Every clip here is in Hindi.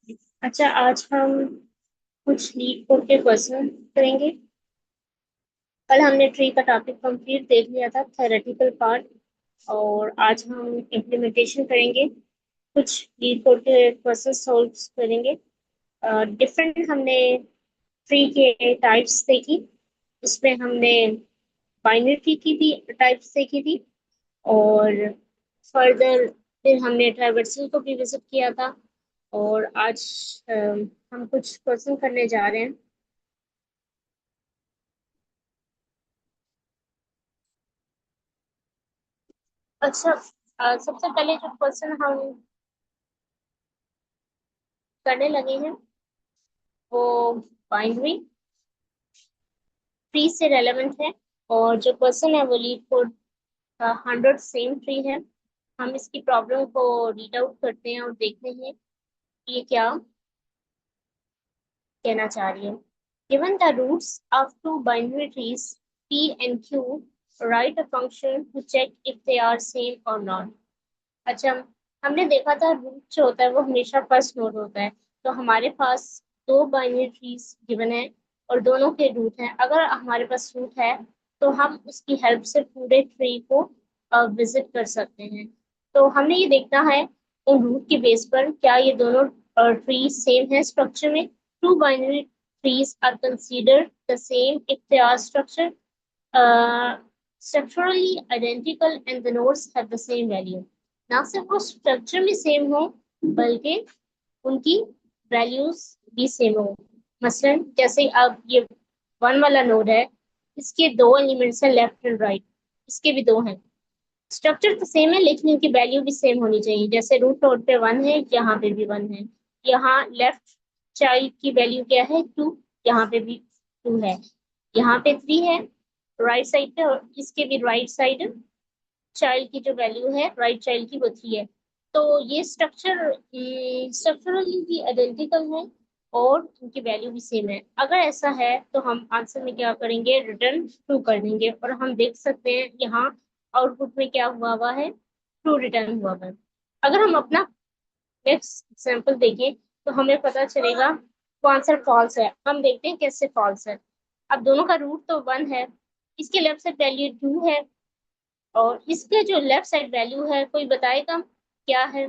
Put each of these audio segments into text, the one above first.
अच्छा, आज हम कुछ लीड कोड के क्वेश्चन करेंगे। कल हमने ट्री का टॉपिक कंप्लीट देख लिया था, थ्योरेटिकल पार्ट। और आज हम इम्प्लीमेंटेशन करेंगे, कुछ लीड कोड के क्वेश्चन सॉल्व करेंगे। डिफरेंट हमने ट्री के टाइप्स देखी। उसमें हमने बाइनरी ट्री की भी टाइप्स देखी थी। और फर्दर फिर हमने ट्राइवर्सल को भी विजिट किया था। और आज हम कुछ क्वेश्चन करने जा रहे हैं। अच्छा, सबसे पहले जो क्वेश्चन हम करने लगे हैं वो बाइनरी ट्री से रेलेवेंट है। और जो क्वेश्चन है वो लीड कोड का 100 सेम ट्री है। हम इसकी प्रॉब्लम को रीड आउट करते हैं और देखते हैं कि ये क्या कहना चाह रही है। Given the roots of two binary trees P and Q, write a function to check if they are same or not. अच्छा, हमने देखा था रूट जो होता है वो हमेशा फर्स्ट नोड होता है। तो हमारे पास दो बाइनरी ट्रीज गिवन है और दोनों के रूट हैं। अगर हमारे पास रूट है तो हम उसकी हेल्प से पूरे ट्री को विजिट कर सकते हैं। तो हमने ये देखना है उन रूट के बेस पर क्या ये दोनों ट्री सेम है स्ट्रक्चर में। Two binary trees are considered the same if they are structurally identical and the nodes have the same value। ना सिर्फ वो स्ट्रक्चर में सेम हो बल्कि उनकी वैल्यूज भी सेम हो। मसलन जैसे अब ये वन वाला नोड है, इसके दो एलिमेंट्स हैं लेफ्ट एंड राइट, इसके भी दो हैं। स्ट्रक्चर तो सेम है लेकिन इनकी वैल्यू भी सेम होनी चाहिए। जैसे रूट नोड पे वन है, यहाँ पे भी वन है। यहाँ लेफ्ट चाइल्ड की वैल्यू क्या है, टू, यहाँ पे भी टू है। यहाँ पे थ्री है राइट साइड पे, और इसके भी राइट साइड चाइल्ड की जो वैल्यू है राइट चाइल्ड की वो थ्री है। तो ये स्ट्रक्चरली भी आइडेंटिकल है और उनकी वैल्यू भी सेम है। अगर ऐसा है तो हम आंसर में क्या करेंगे, रिटर्न ट्रू कर देंगे। और हम देख सकते हैं यहाँ आउटपुट में क्या हुआ है, ट्रू रिटर्न हुआ है। अगर हम अपना नेक्स्ट एग्जाम्पल देखें तो हमें पता चलेगा वो आंसर फॉल्स है। हम देखते हैं कैसे फॉल्स है। अब दोनों का रूट तो वन है, इसके लेफ्ट साइड वैल्यू टू है और इसके जो लेफ्ट साइड वैल्यू है कोई बताएगा क्या है।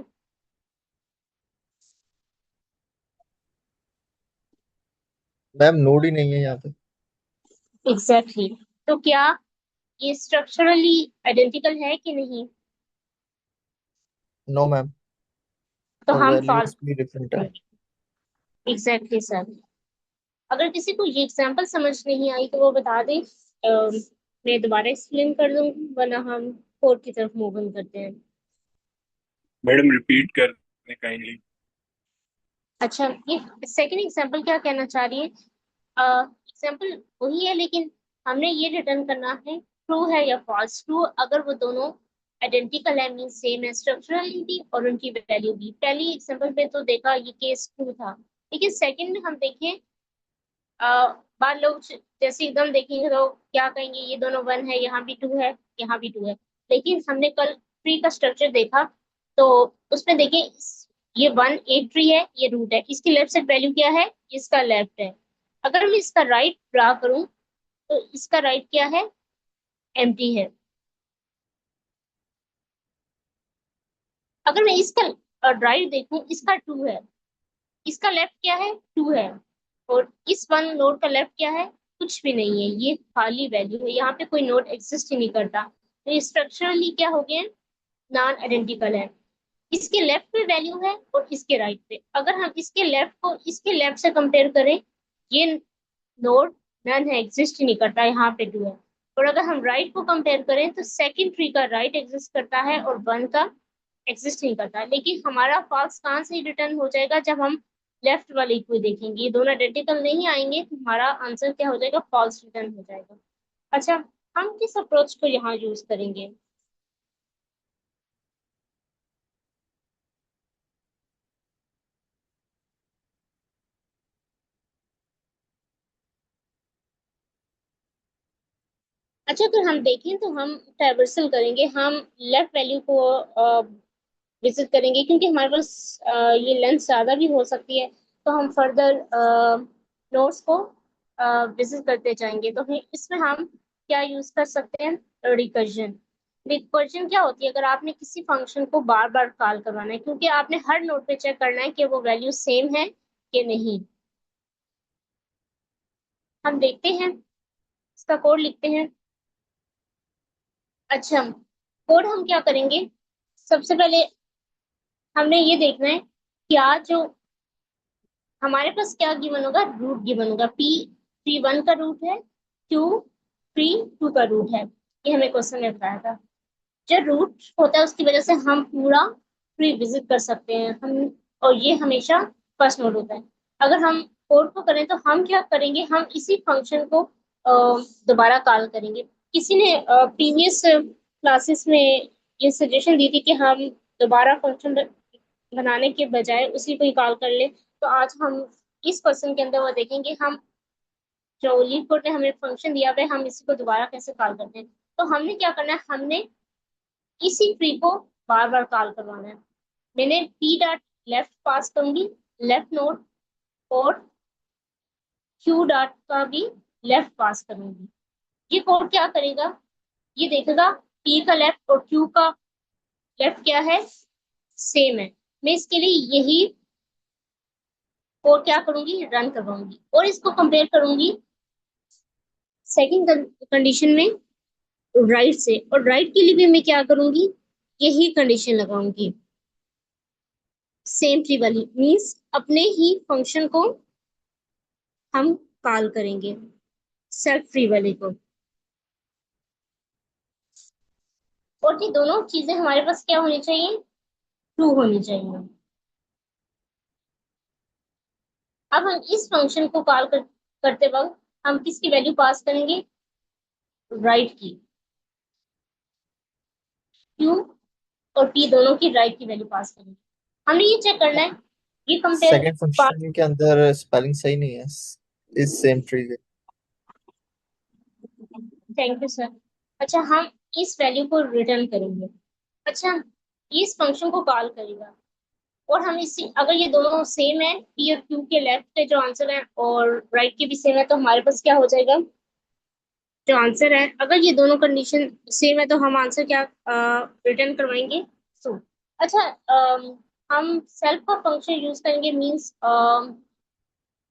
मैम नोड ही नहीं है यहाँ पे। Exactly exactly। तो क्या ये स्ट्रक्चरली आइडेंटिकल है कि नहीं। No ma'am. तो हम फॉल्स। वैल्यूज भी डिफरेंट है। Exactly sir. अगर किसी को ये एग्जांपल समझ नहीं आई तो वो बता दें। मैं दोबारा एक्सप्लेन कर दूँ, वरना हम कोड की तरफ मूव ऑन करते हैं। मैडम रिपीट कर दें काइंडली। अच्छा, ये सेकंड एग्जांपल क्या कहना चाह रही है। एग्जांपल वही है लेकिन हमने ये रिटर्न करना है ट्रू है या फॉल्स। ट्रू अगर वो दोनों आइडेंटिकल है, मीन सेम है स्ट्रक्चरली भी और उनकी वैल्यू भी। पहली एग्जांपल में तो देखा ये केस ट्रू था, लेकिन सेकंड में हम देखें बाद लोग जैसे एकदम देखेंगे तो क्या कहेंगे, ये दोनों वन है, यहाँ भी टू है, यहाँ भी टू है। लेकिन हमने कल ट्री का स्ट्रक्चर देखा तो उसमें देखें ये वन एक ट्री है, ये रूट है, इसकी लेफ्ट साइड वैल्यू क्या है, इसका लेफ्ट है। अगर मैं इसका राइट ड्रा करूं तो इसका राइट क्या है, एम्प्टी है। अगर मैं इसका राइट देखूं, इसका टू है, इसका लेफ्ट क्या है, टू है। और इस वन नोड का लेफ्ट क्या है, कुछ भी नहीं है, ये खाली वैल्यू है, यहाँ पे कोई नोड एग्जिस्ट ही नहीं करता। तो ये स्ट्रक्चरली क्या हो गया, नॉन आइडेंटिकल है। इसके लेफ्ट पे वैल्यू है और इसके राइट पे। अगर हम इसके लेफ्ट को इसके लेफ्ट से कंपेयर करें, ये नोड नन है, एग्जिस्ट ही नहीं करता, यहाँ पे टू है। और अगर हम राइट को कंपेयर करें तो सेकंड ट्री का राइट एग्जिस्ट करता है और वन का एग्जिस्ट नहीं करता। लेकिन हमारा फॉल्स कहाँ से रिटर्न हो जाएगा, जब हम लेफ्ट वाले को देखेंगे, ये दोनों आइडेंटिकल नहीं आएंगे तो हमारा आंसर क्या हो जाएगा, फॉल्स रिटर्न हो जाएगा। अच्छा, हम किस अप्रोच को यहाँ यूज करेंगे। अच्छा, अगर हम देखें तो हम ट्राइवर्सल करेंगे। हम लेफ्ट वैल्यू को विजिट करेंगे, क्योंकि हमारे पास ये लेंथ ज़्यादा भी हो सकती है, तो हम फर्दर नोट्स को विजिट करते जाएंगे। तो इसमें हम क्या यूज़ कर सकते हैं, रिकर्जन। रिकर्जन क्या होती है, अगर आपने किसी फंक्शन को बार बार कॉल करवाना है, क्योंकि आपने हर नोड पे चेक करना है कि वो वैल्यू सेम है कि नहीं। हम देखते हैं, इसका कोड लिखते हैं। अच्छा, कोड हम क्या करेंगे, सबसे पहले हमने ये देखना है क्या जो हमारे पास क्या गिवन होगा, रूट गिवन होगा। पी 3 1 का रूट है, क्यू 3 2 का रूट है। ये हमें क्वेश्चन में बताया था। जो रूट होता है उसकी वजह से हम पूरा ट्री विजिट कर सकते हैं हम, और ये हमेशा फर्स्ट नोड होता है। अगर हम कोड को करें तो हम क्या करेंगे, हम इसी फंक्शन को दोबारा कॉल करेंगे। किसी ने प्रीवियस क्लासेस में ये सजेशन दी थी कि हम दोबारा फंक्शन बनाने के बजाय उसी को ही कॉल कर ले। तो आज हम इस क्वेश्चन के अंदर वो देखेंगे, हम जो लीड कोड ने हमें फंक्शन दिया हुआ है, हम इसी को दोबारा कैसे कॉल करते हैं। तो हमने क्या करना है, हमने इसी ट्री को बार बार कॉल करवाना है। मैंने पी डॉट लेफ्ट पास करूंगी, लेफ्ट नोड, और क्यू डॉट का भी लेफ्ट पास करूंगी। ये कोड क्या करेगा, ये देखेगा पी का लेफ्ट और क्यू का लेफ्ट क्या है, सेम है। मैं इसके लिए यही कोड क्या करूंगी, रन करवाऊंगी, और इसको कंपेयर करूंगी सेकंड कंडीशन में राइट से। और राइट के लिए भी मैं क्या करूंगी, यही कंडीशन लगाऊंगी, सेम ट्री वाली, मीन्स अपने ही फंक्शन को हम कॉल करेंगे, सेल्फ फ्री वाले को। और ये दोनों चीजें हमारे पास क्या होनी चाहिए, ट्रू होनी चाहिए। अब हम इस फंक्शन को करते वक्त हम किसकी वैल्यू पास करेंगे, राइट की। क्यू और पी दोनों की राइट की वैल्यू पास करेंगे। हमने ये चेक करना है, ये कंपेयर। सेकंड फंक्शन के अंदर स्पेलिंग सही नहीं है इस सेम ट्री के। Thank you sir. अच्छा, हम इस वैल्यू को रिटर्न करेंगे। अच्छा, ये इस फंक्शन को कॉल करेगा, और हम इसी, अगर ये दोनों सेम है, पी और क्यू के लेफ्ट के जो आंसर है और राइट के भी सेम है, तो हमारे पास क्या हो जाएगा, जो आंसर है, अगर ये दोनों कंडीशन सेम है तो हम आंसर क्या रिटर्न करवाएंगे, ट्रू। अच्छा, हम सेल्फ का फंक्शन यूज करेंगे, मींस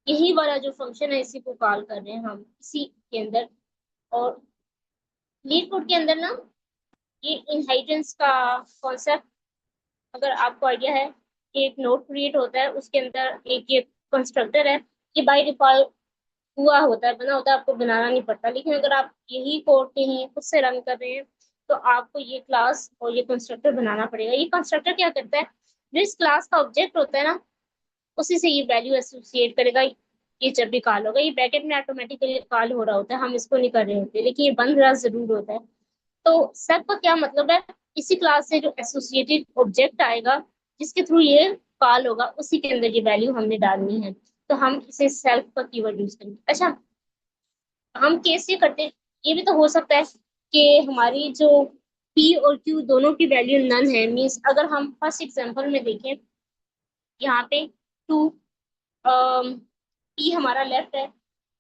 यही वाला जो फंक्शन है इसी को कॉल कर रहे हैं हम इसी के अंदर। और लीड कोड के अंदर ना, ये इनहेरिटेंस का कॉन्सेप्ट, अगर आपको आइडिया है कि एक नोड क्रिएट होता है, उसके अंदर एक ये कंस्ट्रक्टर है, ये बाय डिफॉल्ट हुआ होता है, बना होता है, आपको बनाना नहीं पड़ता। लेकिन अगर आप यही कोड कहीं खुद से रन कर रहे हैं, तो आपको ये क्लास और ये कंस्ट्रक्टर बनाना पड़ेगा। ये कंस्ट्रक्टर क्या करता है, जो इस क्लास का ऑब्जेक्ट होता है ना, उसी से ये वैल्यू एसोसिएट करेगा। ये जब भी कॉल होगा, ये बैकेट में ऑटोमेटिकली कॉल हो रहा होता है, हम इसको नहीं कर रहे होते, लेकिन ये बन रहा जरूर होता है। तो सब का क्या मतलब है, इसी क्लास से जो एसोसिएटेड ऑब्जेक्ट आएगा, जिसके थ्रू ये कॉल होगा, उसी के अंदर ये वैल्यू हमने डालनी है। तो हम इसे सेल्फ का कीवर्ड यूज करेंगे। अच्छा, हम केस ये करते हैं, ये भी तो हो सकता है कि हमारी जो पी और क्यू दोनों की वैल्यू नन है। मीन्स अगर हम फर्स्ट एग्जांपल में देखें, यहाँ पे टू, पी हमारा लेफ्ट है,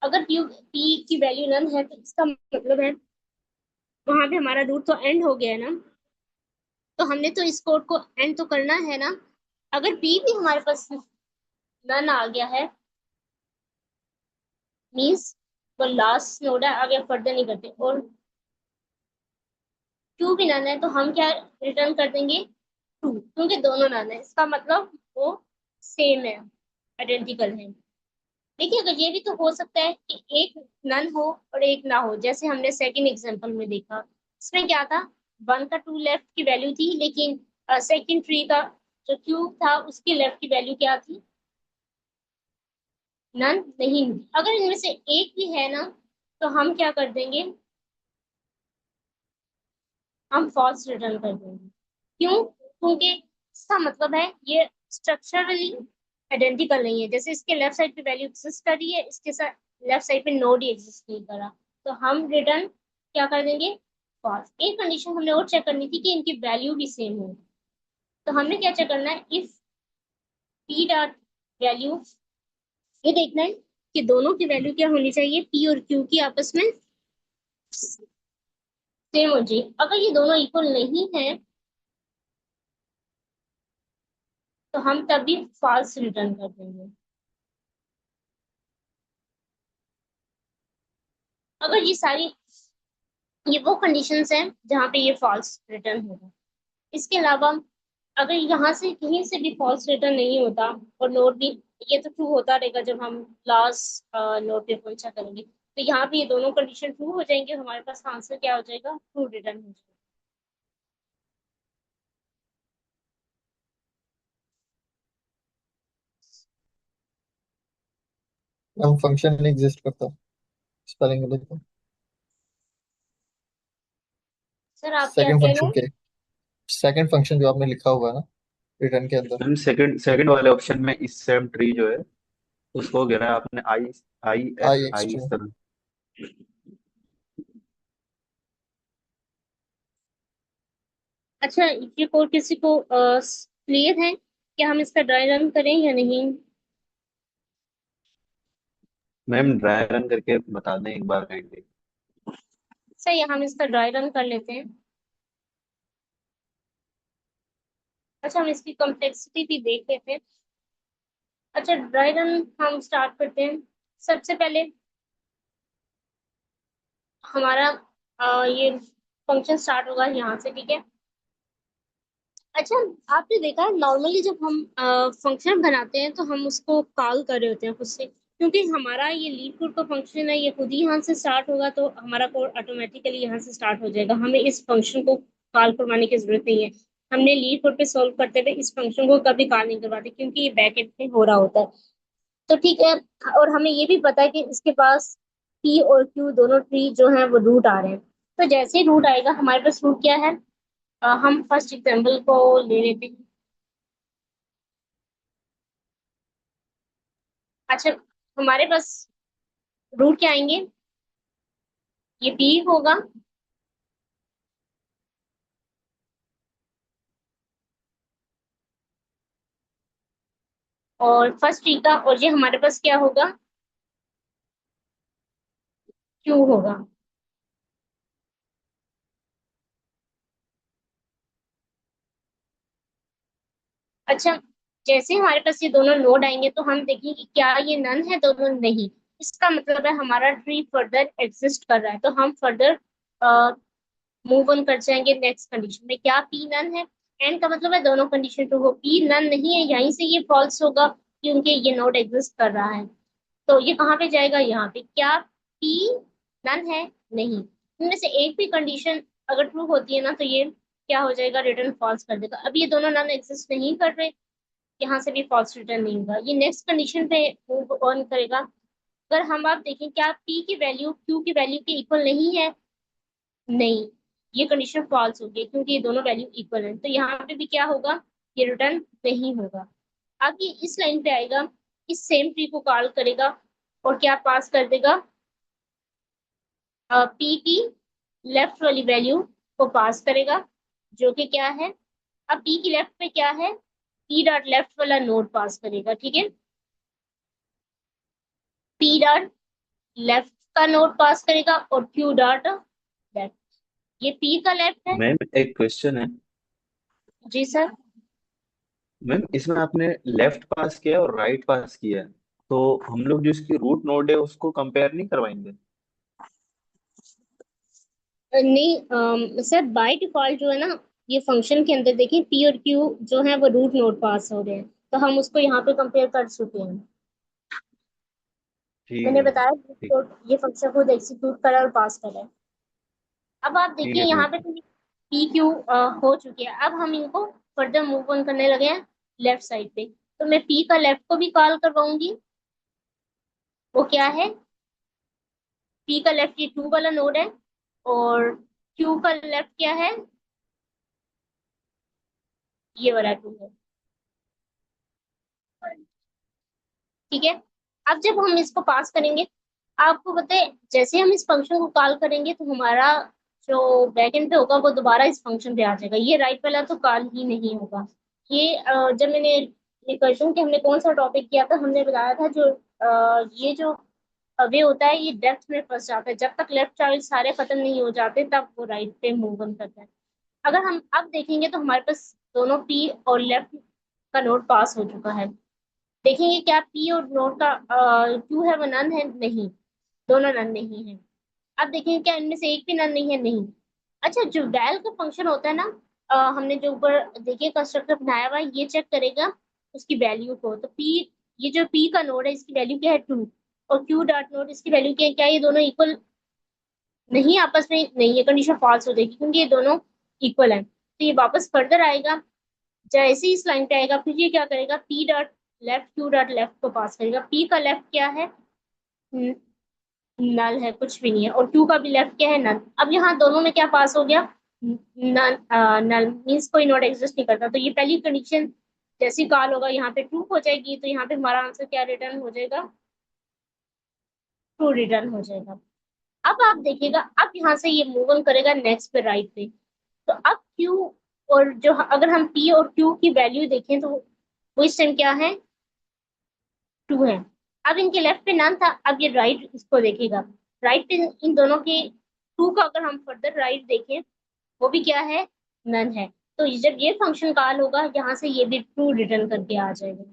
अगर क्यू पी की वैल्यू नन है, तो इसका मतलब है वहां पे हमारा रूट तो एंड हो गया है ना। तो हमने तो इस कोड को एंड तो करना है ना। अगर पी भी हमारे पास नन आ गया है, मीन्स वो लास्ट नोड है, आगे फर्दर नहीं करते, और क्यू भी नन है, तो हम क्या रिटर्न कर देंगे, ट्रू, क्योंकि दोनों नन है, इसका मतलब वो सेम है, आइडेंटिकल है। देखिए, अगर ये भी तो हो सकता है कि एक नन हो और एक ना हो, जैसे हमने सेकंड एग्जांपल में देखा। इसमें क्या था, 1 का 2 लेफ्ट की वैल्यू थी, लेकिन सेकंड ट्री का जो क्यूब था उसकी लेफ्ट की वैल्यू क्या थी, नन नहीं। अगर इनमें से एक भी है ना, तो हम क्या कर देंगे, हम फॉल्स रिटर्न कर देंगे। क्यों, क्योंकि इसका मतलब है ये स्ट्रक्चरली आइडेंटिकल नहीं है। जैसे इसके लेफ्ट साइड पे वैल्यू एग्जिस्ट कर रही है, इसके साथ लेफ्ट साइड पे नोड ही एग्जिस्ट नहीं करा, तो हम रिटर्न क्या कर देंगे, फॉल्स। एक कंडीशन हमने और चेक करनी थी कि इनकी वैल्यू भी सेम हो। तो हमें क्या चेक करना है, इफ पी डॉट वैल्यू, ये देखना है कि दोनों की वैल्यू क्या होनी चाहिए, पी और क्यू की आपस में सेम हो जाए। अगर ये दोनों इक्वल नहीं है तो हम तभी फॉल्स रिटर्न कर देंगे। अगर ये वो कंडीशंस हैं जहाँ पे ये फॉल्स रिटर्न होगा। इसके अलावा अगर यहाँ से कहीं से भी फॉल्स रिटर्न नहीं होता और नोट भी, ये तो ट्रू होता रहेगा जब हम लास्ट नोट पे पहुंचा करेंगे, तो यहाँ पे ये दोनों कंडीशन ट्रू हो जाएंगे, हमारे पास आंसर क्या हो जाएगा, ट्रू रिटर्न हो जाएगा। हम फंक्शन नहीं एग्जिस्ट करता स्पेलिंग में देखो। सर आप क्या सेकंड कह रहे फंक्शन हैं? के सेकंड फंक्शन जो आपने लिखा हुआ है ना रिटर्न के अंदर। मैम सेकंड सेकंड वाले ऑप्शन में इस सेम ट्री जो है उसको घेरा है आपने, I I S I X I T. इस तरह। अच्छा, ये कोड किसी को क्लियर है, क्या हम इसका ड्राई रन करें या नहीं? मैम ड्राई रन करके बता दें एक बार काइंडली। सही है, हम इसका ड्राई रन कर लेते हैं। अच्छा, हम इसकी कॉम्प्लेक्सिटी भी देख लेते हैं। अच्छा, ड्राई रन हम स्टार्ट करते हैं। सबसे पहले हमारा ये फंक्शन स्टार्ट होगा यहाँ से, ठीक है। अच्छा, आपने देखा है नॉर्मली जब हम फंक्शन बनाते हैं तो हम उसको कॉल कर रहे होते हैं खुद से, क्योंकि हमारा ये लीड कोड का फंक्शन है, ये खुद ही यहाँ से स्टार्ट होगा, तो हमारा कोड ऑटोमेटिकली यहाँ से स्टार्ट हो जाएगा, हमें इस फंक्शन को कॉल करवाने की जरूरत नहीं है। हमने लीड कोड पे सॉल्व करते हुए इस फंक्शन को कभी कॉल नहीं करवाते, क्योंकि ये बैक एंड पे हो रहा होता है। तो ठीक है। और हमें ये भी पता है कि इसके पास पी और क्यू दोनों ट्री जो है वो रूट आ रहे हैं। तो जैसे ही रूट आएगा, हमारे पास रूट क्या है, हम फर्स्ट एग्जाम्पल को ले लेते हैं। अच्छा, हमारे पास रूट क्या आएंगे, ये पी होगा, और फर्स्ट ट्री का, और ये हमारे पास क्या होगा, क्यू होगा। अच्छा, जैसे हमारे पास ये दोनों नोड आएंगे तो हम देखेंगे कि क्या ये नन है, दोनों नहीं। इसका मतलब है हमारा ट्री फर्दर एग्जिस्ट कर रहा है, तो हम फर्दर मूव ऑन कर जाएंगे नेक्स्ट कंडीशन में। क्या पी नन है, एंड का मतलब है दोनों कंडीशन ट्रू हो। पी नन नहीं है, यहीं से ये फॉल्स होगा, क्योंकि ये नोड एग्जिस्ट कर रहा है। तो ये कहाँ पे जाएगा, यहाँ पे। क्या पी नन है, नहीं। इनमें से एक भी कंडीशन अगर ट्रू होती है ना, तो ये क्या हो जाएगा, रिटर्न फॉल्स कर देगा। अब ये दोनों नन एग्जिस्ट नहीं कर रहे, यहाँ से भी फॉल्स रिटर्न नहीं होगा, ये नेक्स्ट कंडीशन पे मूव ऑन करेगा। अगर हम आप देखें, क्या पी की वैल्यू क्यू की वैल्यू के इक्वल नहीं है, नहीं, ये कंडीशन फॉल्स होगी, क्योंकि ये दोनों वैल्यू इक्वल है। तो यहाँ पे भी क्या होगा, ये रिटर्न नहीं होगा। अब ये इस लाइन पे आएगा, इस सेम ट्री को कॉल करेगा, और क्या पास कर देगा, पी की लेफ्ट वाली वैल्यू को पास करेगा, जो कि क्या है, अब पी की लेफ्ट पे क्या है, पी डॉट लेफ्ट वाला नोड पास करेगा, ठीक है। पी डॉट लेफ्ट का नोड पास करेगा, और क्यू डॉट लेफ्ट, ये पी का लेफ्ट है। मैम एक क्वेश्चन है। जी सर। मैम इसमें आपने लेफ्ट पास किया और राइट पास किया है, तो हम लोग जो इसकी रूट नोड है उसको कंपेयर नहीं करवाएंगे? नहीं सर, बाय डिफॉल्ट जो है ना, ये फंक्शन के अंदर देखिए पी और क्यू जो है वो रूट नोड पास हो रहे हैं, तो हम उसको यहाँ पे कंपेयर कर चुके हैं। ठीक मैंने है बताया ठीक। तो ये फंक्शन खुद एग्जीक्यूट करा और पास करा है। अब आप ठीक देखिए है यहाँ मैम। पे तो पी क्यू हो चुके हैं, अब हम इनको फर्दर मूव ऑन करने लगे हैं लेफ्ट साइड पे। तो मैं पी का लेफ्ट को भी कॉल करवाऊंगी, वो क्या है, पी का लेफ्ट ये टू वाला नोड है, और क्यू का लेफ्ट क्या है, ये वाला टू है, ठीक है। अब जब हम इसको पास करेंगे, आपको पता है जैसे हम इस फंक्शन को कॉल करेंगे तो हमारा जो बैकएंड पे होगा वो दोबारा इस फंक्शन पे आ जाएगा, ये राइट वाला तो कॉल ही नहीं होगा। जब मैंने रिकर्जन कि हमने कौन सा टॉपिक किया था, हमने बताया था जो ये जो वे होता है ये डेप्थ में फंस जाता है, जब तक लेफ्ट चाइल्ड सारे खत्म नहीं हो जाते तब वो राइट पे मूव ऑन करता है। अगर हम अब देखेंगे तो हमारे पास दोनों पी और लेफ्ट का नोड पास हो चुका है। देखेंगे क्या पी और नोड का क्यू है वो नन है? नहीं, दोनों नन नहीं है। अब देखेंगे क्या इनमें से एक भी नन नहीं है? नहीं। अच्छा, जो वैल का फंक्शन होता है ना, हमने जो ऊपर देखिए कंस्ट्रक्टर बनाया हुआ है, ये चेक करेगा उसकी वैल्यू को। तो पी, ये जो पी का नोड है इसकी वैल्यू क्या है? 2। और क्यू डॉट नोड इसकी वैल्यू क्या है? क्या ये दोनों इक्वल नहीं आपस में? नहीं, ये कंडीशन फॉल्स हो जाएगी क्योंकि ये दोनों इक्वल है। तो ये वापस फर्दर आएगा, जैसे ही इस लाइन पे आएगा फिर ये क्या करेगा? P dot left Q dot left को पास करेगा। पी का लेफ्ट क्या है? नल है, कुछ भी नहीं है। और क्यू का भी लेफ्ट क्या है? नल। अब यहाँ दोनों में क्या पास हो गया? नल। नल मीन्स कोई नोड एग्जिस्ट नहीं करता। तो ये पहली कंडीशन जैसी कॉल होगा यहाँ पे ट्रू हो जाएगी, तो यहाँ पे हमारा आंसर क्या रिटर्न हो जाएगा? ट्रू रिटर्न हो जाएगा। अब आप देखिएगा, अब यहाँ से ये मूव ऑन करेगा नेक्स्ट पे, राइट पे। तो अब क्यू और जो, अगर हम पी और क्यू की वैल्यू देखें तो वो इस टाइम क्या है? 2 है। अब इनके लेफ्ट पे नन था, अब ये राइट इसको देखेगा। राइट पे इन दोनों के 2 का अगर हम फर्दर राइट देखें, वो भी क्या है? नन है। तो जब ये फंक्शन कॉल होगा यहाँ से ये भी ट्रू रिटर्न करके आ जाएगा।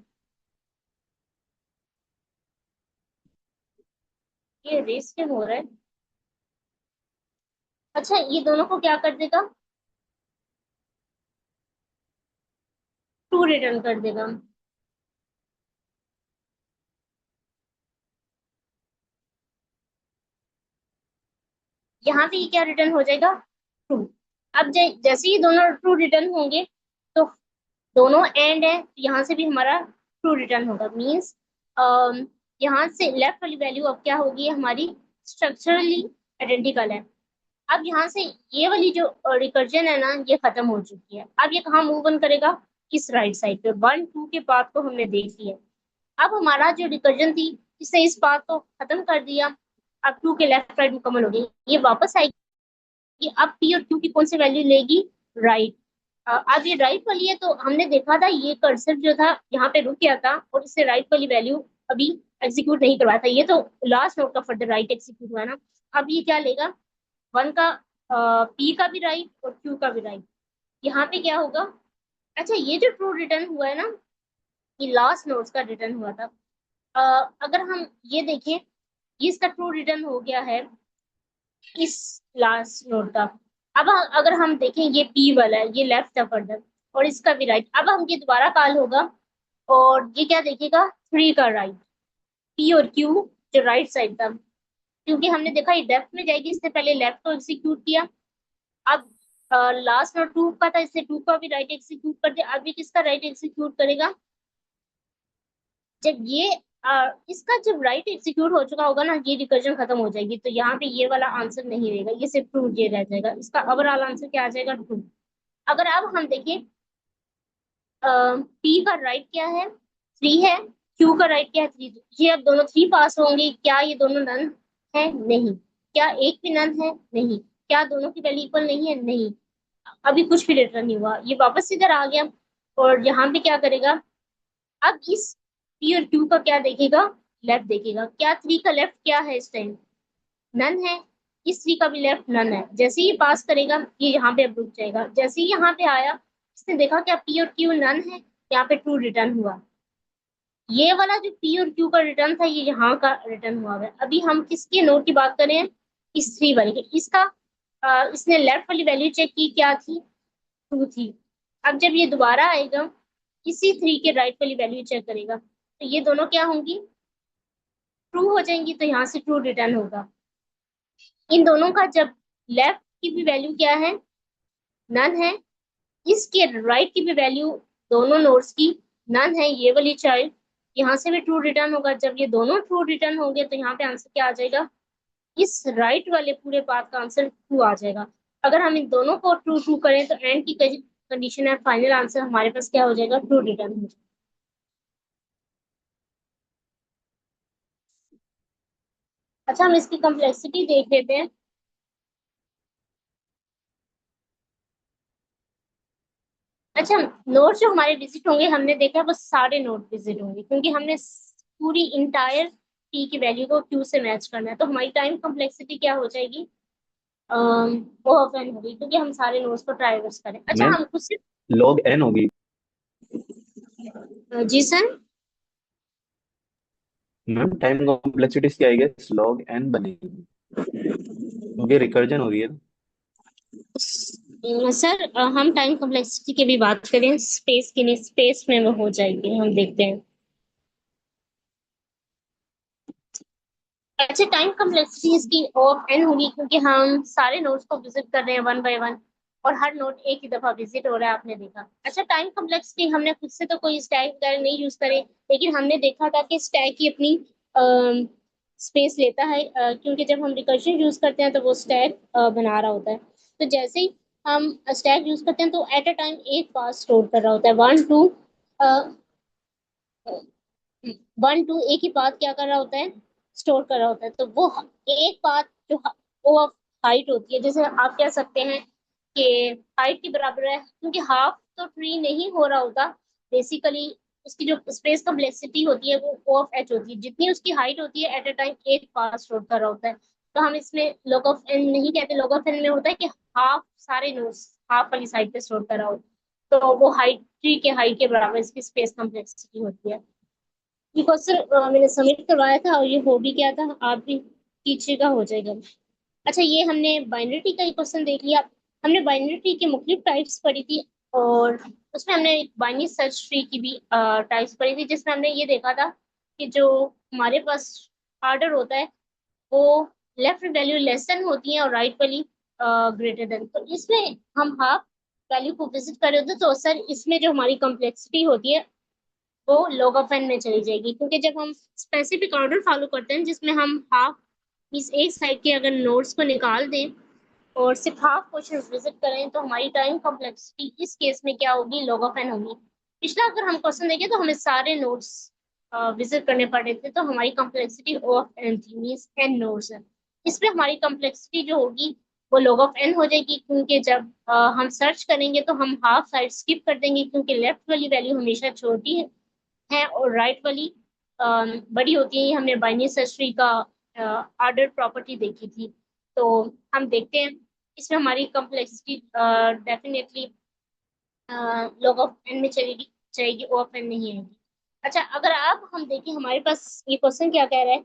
ये रेस क्यों हो रहा है? अच्छा, ये दोनों को क्या कर देगा? ट्रू रिटर्न कर देगा। यहाँ पे ये क्या रिटर्न हो जाएगा? ट्रू। अब जैसे ही दोनों ट्रू रिटर्न होंगे तो दोनों एंड है, तो यहाँ से भी हमारा ट्रू रिटर्न होगा। मीन्स यहाँ से लेफ्ट वाली वैल्यू अब क्या होगी? हमारी स्ट्रक्चरली आइडेंटिकल है। अब यहाँ से ये वाली जो रिकर्जन है ना, ये खत्म हो चुकी है। अब ये कहाँ मूव ऑन करेगा? इस राइट साइड पे। 1 2 के पाथ को हमने देख लिया। अब हमारा जो रिकर्जन थी, इसने इस पाथ को खत्म कर दिया। अब 2 के लेफ्ट राइट मुकम्मल हो गई। ये वापस आएगी कि अब पी और क्यू की कौन सी वैल्यू लेगी? राइट। अब ये राइट वाली है, तो हमने देखा था ये कर्सर जो था यहाँ पे रुक गया था और इससे राइट वाली वैल्यू अभी एग्जीक्यूट नहीं करवाया था। ये तो लास्ट नोट का फर्दर राइट एग्जीक्यूट हुआ ना। अब ये क्या लेगा? 1 का, पी का भी राइट और क्यू का भी राइट। यहाँ पे क्या होगा? अच्छा, ये जो ट्रू रिटर्न हुआ है ना, ये लास्ट नोट्स का रिटर्न हुआ था। अगर हम ये देखें, ये इसका ट्रू रिटर्न हो गया है इस लास्ट नोट का। अब अगर हम देखें, ये पी वाला है, ये लेफ्ट था फर्दर, और इसका भी राइट। अब हम ये दोबारा कॉल होगा और ये क्या देखेगा? 3 का राइट। पी और क्यू जो राइट साइड था, क्योंकि हमने देखा ये लेफ्ट में जाएगी, इससे पहले लेफ्ट को एग्जीक्यूट किया। अब लास्ट नोट 2 का था, इससे 2 का भी राइट एग्जीक्यूट कर दिया। अभी किसका राइट एग्जीक्यूट करेगा? जब ये इसका जब राइट एग्जीक्यूट हो चुका होगा ना, ये रिकर्जन खत्म हो जाएगी। तो यहाँ पे ये वाला आंसर नहीं रहेगा, ये सिर्फ ट्रू ये रह जाएगा। इसका ओवरऑल आंसर क्या आ जाएगा? ट्रू। अगर अब हम देखें, पी का राइट क्या है? 3 है। क्यू का राइट क्या है? 3। ये अब दोनों 3 पास होंगे, क्या ये दोनों नन है? नहीं। क्या एक भी नन है? नहीं। क्या दोनों की वैल्यू इक्वल नहीं है? नहीं। अभी कुछ भी रिटर्न नहीं हुआ, ये वापस इधर आ गया। और यहाँ पे क्या करेगा? अब इस पी और क्यू का क्या देखेगा? लेफ्ट देखेगा। क्या 3 का लेफ्ट क्या है इस टाइम? नन है। इस 3 का भी लेफ्ट नन है। जैसे ही पास करेगा ये यहाँ पे अब रुक जाएगा। जैसे ही यहाँ पे आया, इसने देखा क्या पी और क्यू नन है, यहाँ पे ट्रू रिटर्न हुआ। ये वाला जो पी और क्यू का रिटर्न था, ये यहाँ का रिटर्न हुआ है। अभी हम किसके नोट की बात करें? इस 3 वाले की। इसका इसने लेफ्ट वाली वैल्यू चेक की, क्या थी? 2 थी। अब जब ये दोबारा आएगा, इसी 3 के राइट वाली वैल्यू चेक करेगा, तो ये दोनों क्या होंगी? ट्रू हो जाएंगी। तो यहाँ से ट्रू रिटर्न होगा। इन दोनों का जब लेफ्ट की भी वैल्यू क्या है? नन है। इसके राइट की भी वैल्यू, दोनों नोड्स की नन है, ये वाली चाइल्ड, यहाँ से भी ट्रू रिटर्न होगा। जब ये दोनों ट्रू रिटर्न होंगे तो यहाँ पे आंसर क्या आ जाएगा? इस राइट वाले पूरे पाथ का आंसर ट्रू आ जाएगा। अगर हम इन दोनों को ट्रू ट्रू करें तो एंड की कंडीशन है, फाइनल आंसर हमारे पास क्या हो जाएगा? ट्रू रिटर्न हो जाएगा। अच्छा, हम इसकी कम्प्लेक्सिटी देख लेते हैं। अच्छा, नोट जो हमारे विजिट होंगे हमने देखा है वो सारे नोट विजिट होंगे, क्योंकि हमने पूरी इंटायर टी की वैल्यू को क्यू से मैच करना है। तो हमारी टाइम कॉम्प्लेक्सिटी क्या हो जाएगी, ओ ऑफ एन होगी, क्योंकि हम सारे नोट्स को ट्राइवर्स करें। अच्छा, मैम हम कुछ लॉग एन होगी। जी सर। मैम टाइम कॉम्प्लेक्सिटी क्या आएगी, लॉग एन बनेगी क्योंकि रिकर्जन हो रही है ना। सर हम टाइम कॉम्प्लेक्सिटी की भी बात करें, स्पेस की नहीं, स्पेस में वो हो जाएगी, हम देखते हैं। अच्छा, टाइम कॉम्प्लेक्सिटी इसकी ऑफ एन होगी, क्योंकि हम सारे नोड्स को विजिट कर रहे हैं वन बाय वन, और हर नोड एक ही दफा विजिट हो रहा है, आपने देखा। अच्छा, टाइम कॉम्प्लेक्सिटी हमने खुद से तो कोई स्टैक वगैरह नहीं यूज करे, लेकिन हमने देखा था कि स्टैक ही अपनी स्पेस लेता है, क्योंकि जब हम रिकर्जन यूज करते हैं तो वो स्टैक बना रहा होता है। तो जैसे ही हम स्टैक यूज करते हैं तो एट अ टाइम एक पास स्टोर कर रहा होता है, वन टू वन टू एक ही पाथ क्या कर रहा होता है, स्टोर कर रहा होता है। तो वो एक पाथ जो ओ ऑफ हाइट होती है, जैसे आप कह सकते हैं कि हाइट के बराबर है, क्योंकि हाफ तो ट्री नहीं हो रहा होता बेसिकली। उसकी जो स्पेस कॉम्प्लेक्सिटी होती है वो ओ ऑफ एच होती है, जितनी उसकी हाइट होती है एट अ टाइम एक पाथ स्टोर कर रहा होता है। तो हम इसमें log ऑफ एन नहीं कहते, log ऑफ एन में होता है कि हाफ सारे नोड्स हाफ वाली साइड पे स्टोर कर रहा हो, तो वो हाइट ट्री के हाइट के बराबर इसकी स्पेस कॉम्प्लेक्सिटी होती है। ये क्वेश्चन मैंने सबमिट करवाया था, और ये हो भी गया था, आप भी कीजिएगा, हो जाएगा। अच्छा, ये हमने बाइनरी ट्री का ही क्वेश्चन देख लिया। हमने बाइनरी ट्री की मुख्तलिफ टाइप्स पढ़ी थी, और उसमें हमने बाइनरी सर्च ट्री की भी टाइप्स पढ़ी थी, जिसमें हमने ये देखा था कि जो हमारे पास आर्डर होता है वो लेफ्ट वैल्यू लेस देन होती है और राइट वाली ग्रेटर देन। तो इसमें हम हाफ वैल्यू को विजिट कर रहे होते हैं, तो सर इसमें जो हमारी कॉम्प्लेक्सिटी होती है वो log ऑफ एन में चली जाएगी, क्योंकि जब हम स्पेसिफिक ऑर्डर फॉलो करते हैं जिसमें हम हाफ इस एक साइड के अगर नोड्स को निकाल दें और सिर्फ हाफ क्वेश्चन विजिट करें, तो हमारी टाइम कॉम्प्लेक्सिटी इस केस में क्या होगी, log ऑफ एन होगी। पिछला अगर हम क्वेश्चन देखें तो हमें सारे नोड्स विजिट करने पड़े थे, तो हमारी कॉम्प्लेक्सिटी ओ ऑफ एन थी, मीन्स एन नोड्स है। इसमें हमारी कॉम्प्लेक्सिटी जो होगी वो log ऑफ एन हो जाएगी, क्योंकि जब हम सर्च करेंगे तो हम हाफ साइड स्किप कर देंगे, क्योंकि लेफ्ट वाली वैल्यू हमेशा छोटी है और राइट वाली बड़ी होती है। ये हमने बाइनरी सर्च ट्री का ऑर्डर प्रॉपर्टी देखी थी। तो हम देखते हैं इसमें हमारी complexity definitely log of n में चलेगी जाएगी, ओ ऑफ एन नहीं आएगी। अच्छा, अगर आप हम देखें हमारे पास ये क्वेश्चन क्या कह रहा है,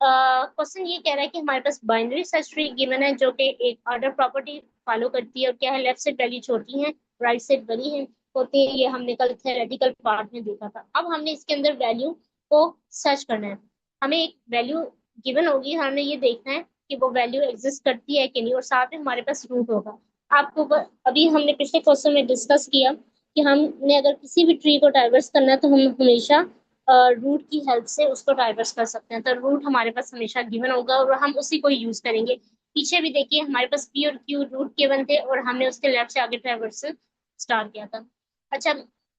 क्वेश्चन ये कह रहा है कि हमारे पास बाइनरी सर्च ट्री गिवन है जो कि एक ऑर्डर प्रॉपर्टी फॉलो करती है, और क्या है, लेफ्ट साइड वैल्यू छोटी है, राइट साइड बड़ी है होती है। ये हमने कल थ्योरेटिकल पार्ट में देखा था। अब हमने इसके अंदर वैल्यू को सर्च करना है। हमें एक वैल्यू गिवन होगी, हमने ये देखना है कि वो वैल्यू एग्जिस्ट करती है कि नहीं, और साथ में हमारे पास रूट होगा। आपको अभी हमने पिछले क्वेश्चन में डिस्कस किया कि हमने अगर किसी भी ट्री को डाइवर्स करना है तो हम हमेशा रूट की हेल्प से उसको डाइवर्स कर सकते हैं। तो रूट हमारे पास हमेशा गिवन होगा और हम उसी को यूज करेंगे। पीछे भी देखिए हमारे पास पी और क्यू रूट गिवन थे, और हमने उसके लेफ्ट से आगे डाइवर्स स्टार्ट किया था। अच्छा,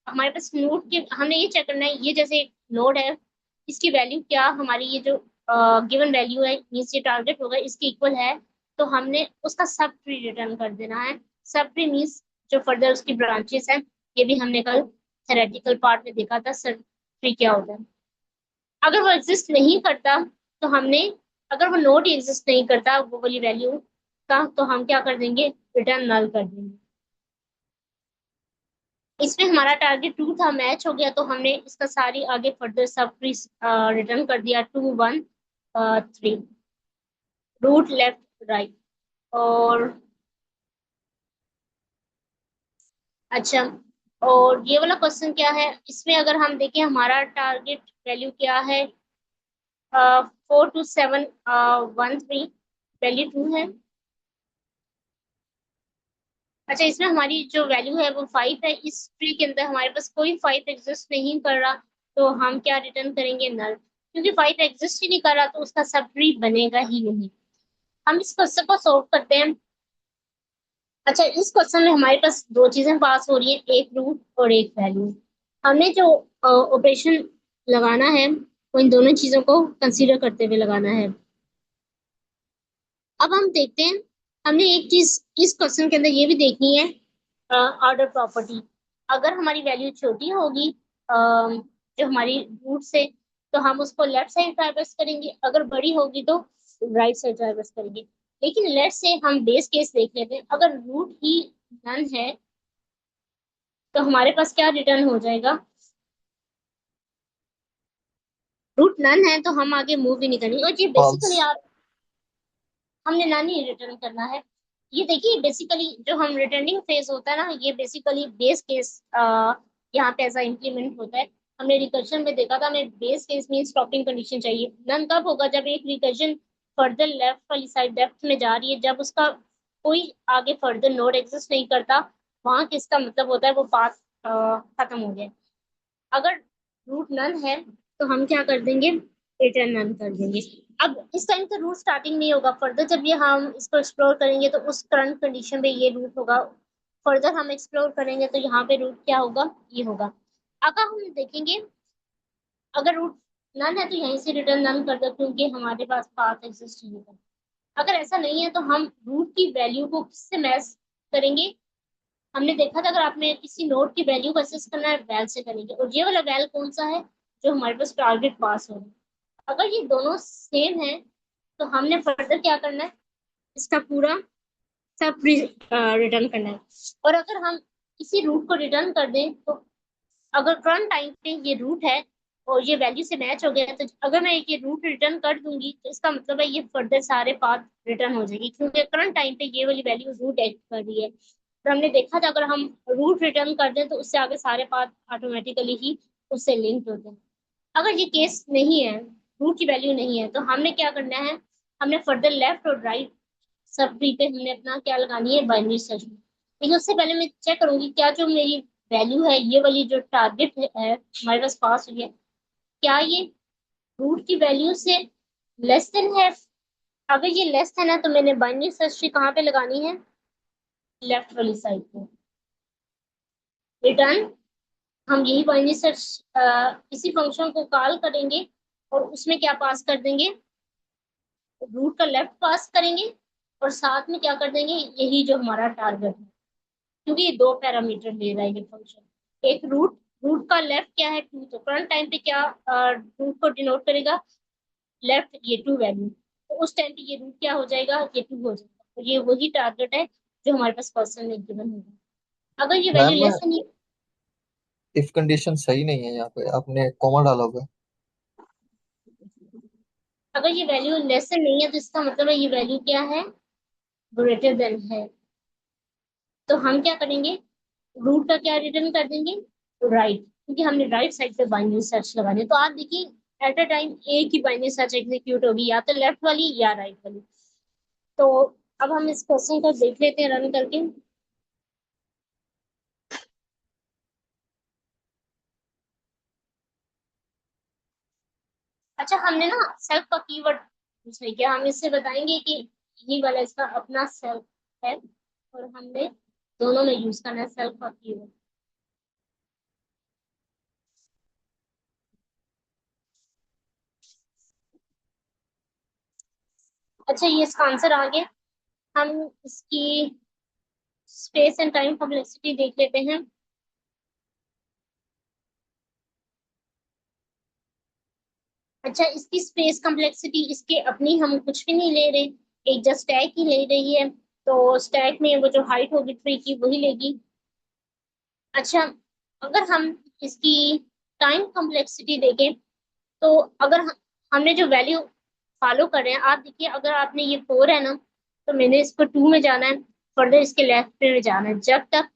हमारे पास नोड के हमने ये चेक करना है, ये जैसे नोड है, इसकी वैल्यू क्या हमारी ये जो गिवन वैल्यू है मीन्स ये टारगेट होगा इसके इक्वल है, तो हमने उसका सब ट्री रिटर्न कर देना है। सब ट्री मीन्स जो फर्दर उसकी ब्रांचेस हैं, ये भी हमने कल थेरेटिकल पार्ट में देखा था सब ट्री क्या होता है। अगर वो एग्जिस्ट नहीं करता तो हमने, अगर वो नोड एग्जिस्ट नहीं करता वो वाली वैल्यू का, तो हम क्या कर देंगे, रिटर्न नल कर देंगे। इसमें हमारा टारगेट टू था, मैच हो गया, तो हमने इसका सारी आगे फर्दर सब ट्री रिटर्न कर दिया, two one three, root left right. और अच्छा, और ये वाला क्वेश्चन क्या है, इसमें अगर हम देखें हमारा टारगेट वैल्यू क्या है, 42713, वैल्यू टू है। अच्छा, इसमें हमारी जो वैल्यू है वो फाइव है, इस ट्री के अंदर हमारे पास कोई फाइव एग्जिस्ट नहीं कर रहा, तो हम क्या रिटर्न करेंगे, नल, क्योंकि फाइव एग्जिस्ट ही नहीं कर रहा तो उसका सब ट्री बनेगा ही नहीं। हम इस क्वेश्चन को सोल्व करते हैं। अच्छा, इस क्वेश्चन में हमारे पास दो चीजें पास हो रही है, एक रूट और एक वैल्यू। हमने जो ऑपरेशन लगाना है वो इन दोनों चीजों को कंसीडर करते हुए लगाना है। अब हम देखते हैं, हमने एक चीज इस क्वेश्चन के अंदर ये भी देखनी है, ऑर्डर प्रॉपर्टी। अगर हमारी वैल्यू छोटी होगी जो हमारी रूट से, तो हम उसको लेफ्ट साइड ट्रैवर्स करेंगे, अगर बड़ी होगी तो राइट साइड ट्रैवर्स करेंगे। लेकिन लेट से हम बेस केस देख लेते हैं, अगर रूट ही नन है तो हमारे पास क्या रिटर्न हो जाएगा? रूट नन है तो हम आगे मूव ही नहीं करेंगे, और ये फॉल्स। बेसिकली हमने नन ही रिटर्न करना है। ये देखिए बेसिकली जो हम रिटर्निंग फेज होता है ना, ये बेसिकली बेस केस यहाँ पे ऐसा इंप्लीमेंट होता है। हमने रिकर्जन में देखा था, हमें base case mean stopping condition चाहिए। नन कब होगा? जब एक रिकर्जन फर्दर लेफ्ट वाली साइड डेप्थ में जा रही है, जब उसका कोई आगे फर्दर नोड एग्जिस्ट नहीं करता, वहां किसका मतलब होता है वो पाथ खत्म हो गया। अगर रूट नन है तो हम क्या कर देंगे? रिटर्न नन कर देंगे। अब इस टाइम तो रूट स्टार्टिंग नहीं होगा, फर्दर जब ये हम इसको एक्सप्लोर करेंगे तो उस करंट कंडीशन पे ये रूट होगा। फर्दर हम एक्सप्लोर करेंगे तो यहाँ पे रूट क्या होगा? ये होगा। अगर हम देखेंगे, अगर रूट नन है तो यहीं से रिटर्न नन कर दो, क्योंकि हमारे पास पाथ एग्जिस्ट नहीं है। अगर ऐसा नहीं है तो हम रूट की वैल्यू को किससे मैच करेंगे? हमने देखा था, अगर आपने किसी नोड की वैल्यू को असेस करना है, वैल से करेंगे, और ये वाला वैल कौन सा है? जो हमारे पास टारगेट पास हो रहा है। अगर ये दोनों सेम है तो हमने फर्दर क्या करना है? इसका पूरा सब रिटर्न करना है। और अगर हम किसी रूट को रिटर्न कर दें तो अगर करंट टाइम पे ये रूट है और ये वैल्यू से मैच हो गया, तो अगर मैं ये रूट रिटर्न कर दूंगी तो इसका मतलब है ये फर्दर सारे पाथ रिटर्न हो जाएगी, क्योंकि करंट टाइम पे ये वाली वैल्यू रूट एक्ट कर रही है। तो हमने देखा था, अगर हम रूट रिटर्न कर दें तो उससे आगे सारे पाथ ऑटोमेटिकली ही उससे लिंक्ड होते हैं। अगर ये केस नहीं है, रूट की वैल्यू नहीं है, तो हमने क्या करना है? हमने फर्दर लेफ्ट और राइट सब ट्री पे हमने अपना क्या लगानी है? Binary search. लेकिन उससे पहले मैं चेक करूंगी क्या जो मेरी वैल्यू है, ये वाली जो टारगेट है हमारे पास हुई है, क्या ये रूट की वैल्यू से लेस देन है? अगर ये लेस देन है तो मैंने बाइनरी सर्च ट्री कहाँ पे लगानी है? लेफ्ट वाली साइड पे। रिटर्न, हम यही बाइनरी सर्च इसी फंक्शन को कॉल करेंगे और उसमें क्या पास कर देंगे? रूट का लेफ्ट पास करेंगे, और साथ में क्या कर देंगे? यही जो हमारा टारगेट है, क्योंकि ये दो पैरामीटर ले रहा है ये फंक्शन। एक रूट, रूट का लेफ्ट क्या है? 2, तो करंट टाइम पे क्या रूट को डिनोट करेगा? लेफ्ट, ये 2 वैल्यू। तो उस टाइम पे ये रूट क्या हो जाएगा? ये 2 हो जाएगा। तो ये वही टारगेट है जो हमारे पास पर्सन में गिवन होगा। अगर ये वैल्यू मैम, लेस नहीं, इफ कंडीशन सही नहीं है, यहाँ पे आपने कॉमा डाला हुआ है। अगर ये वैल्यू लेस नहीं है तो इसका मतलब है ये वैल्यू क्या है? ग्रेटर देन है। तो हम क्या करेंगे? रूट का क्या रिटर्न कर देंगे? राइट, क्योंकि हमने राइट साइड पे बाइनरी सर्च लगानी है। तो आप देखिए एट अ टाइम एक ही बाइनरी सर्च एग्जीक्यूट होगी, या तो लेफ्ट वाली या राइट वाली। तो अब हम इस क्वेश्चन को देख लेते हैं रन करके। अच्छा, हमने ना सेल्फ का कीवर्ड यूज नहीं किया। हम इससे बताएंगे कि ये वाला इसका अपना सेल्फ है, और हमने दोनों में यूज करना है सेल्फ का कीवर्ड। अच्छा, ये इसका आंसर आ गया। हम इसकी स्पेस एंड टाइम कॉम्प्लेक्सिटी देख लेते हैं। अच्छा, इसकी स्पेस कॉम्प्लेक्सिटी इसके अपनी हम कुछ भी नहीं ले रहे, एक जस्ट स्टैक ही ले रही है। तो स्टैक में वो जो हाइट होगी ट्री की वही लेगी। अच्छा, अगर हम इसकी टाइम कॉम्प्लेक्सिटी देखें, तो अगर हमने जो वैल्यू फॉलो कर रहे हैं, आप देखिए अगर आपने ये 4 है ना, तो मैंने इसको 2 में जाना है, फर्दर इसके लेफ्ट में जाना है, जब तक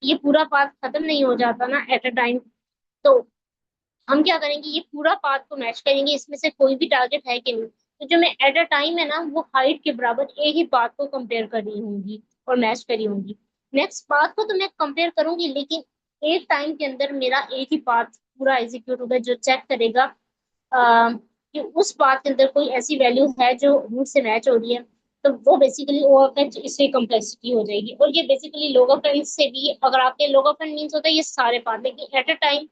ये पूरा पाथ खत्म नहीं हो जाता ना एट अ टाइम। तो हम क्या करेंगे? ये पूरा पाथ को मैच करेंगे, इसमें से कोई भी टारगेट है कि नहीं। तो जो मैं एट अ टाइम है ना, वो हाइट के बराबर एक ही पाथ को कंपेयर कर रही होंगी और मैच करी होंगी। नेक्स्ट पाथ को तो मैं कंपेयर करूंगी, लेकिन एक टाइम के अंदर मेरा एक ही पाथ पूरा एग्जीक्यूट होगा, जो चेक करेगा कि उस पाथ के अंदर कोई ऐसी वैल्यू है जो रूट से मैच हो रही है। तो वो बेसिकली ओ ऑफ एच इसकी कम्प्लेक्सिटी हो जाएगी। और ये बेसिकली लोग ऑफ एन से भी, अगर आपके लोग ऑफ एन मीन्स होता है ये सारे पाथ, लेकिन एट अ टाइम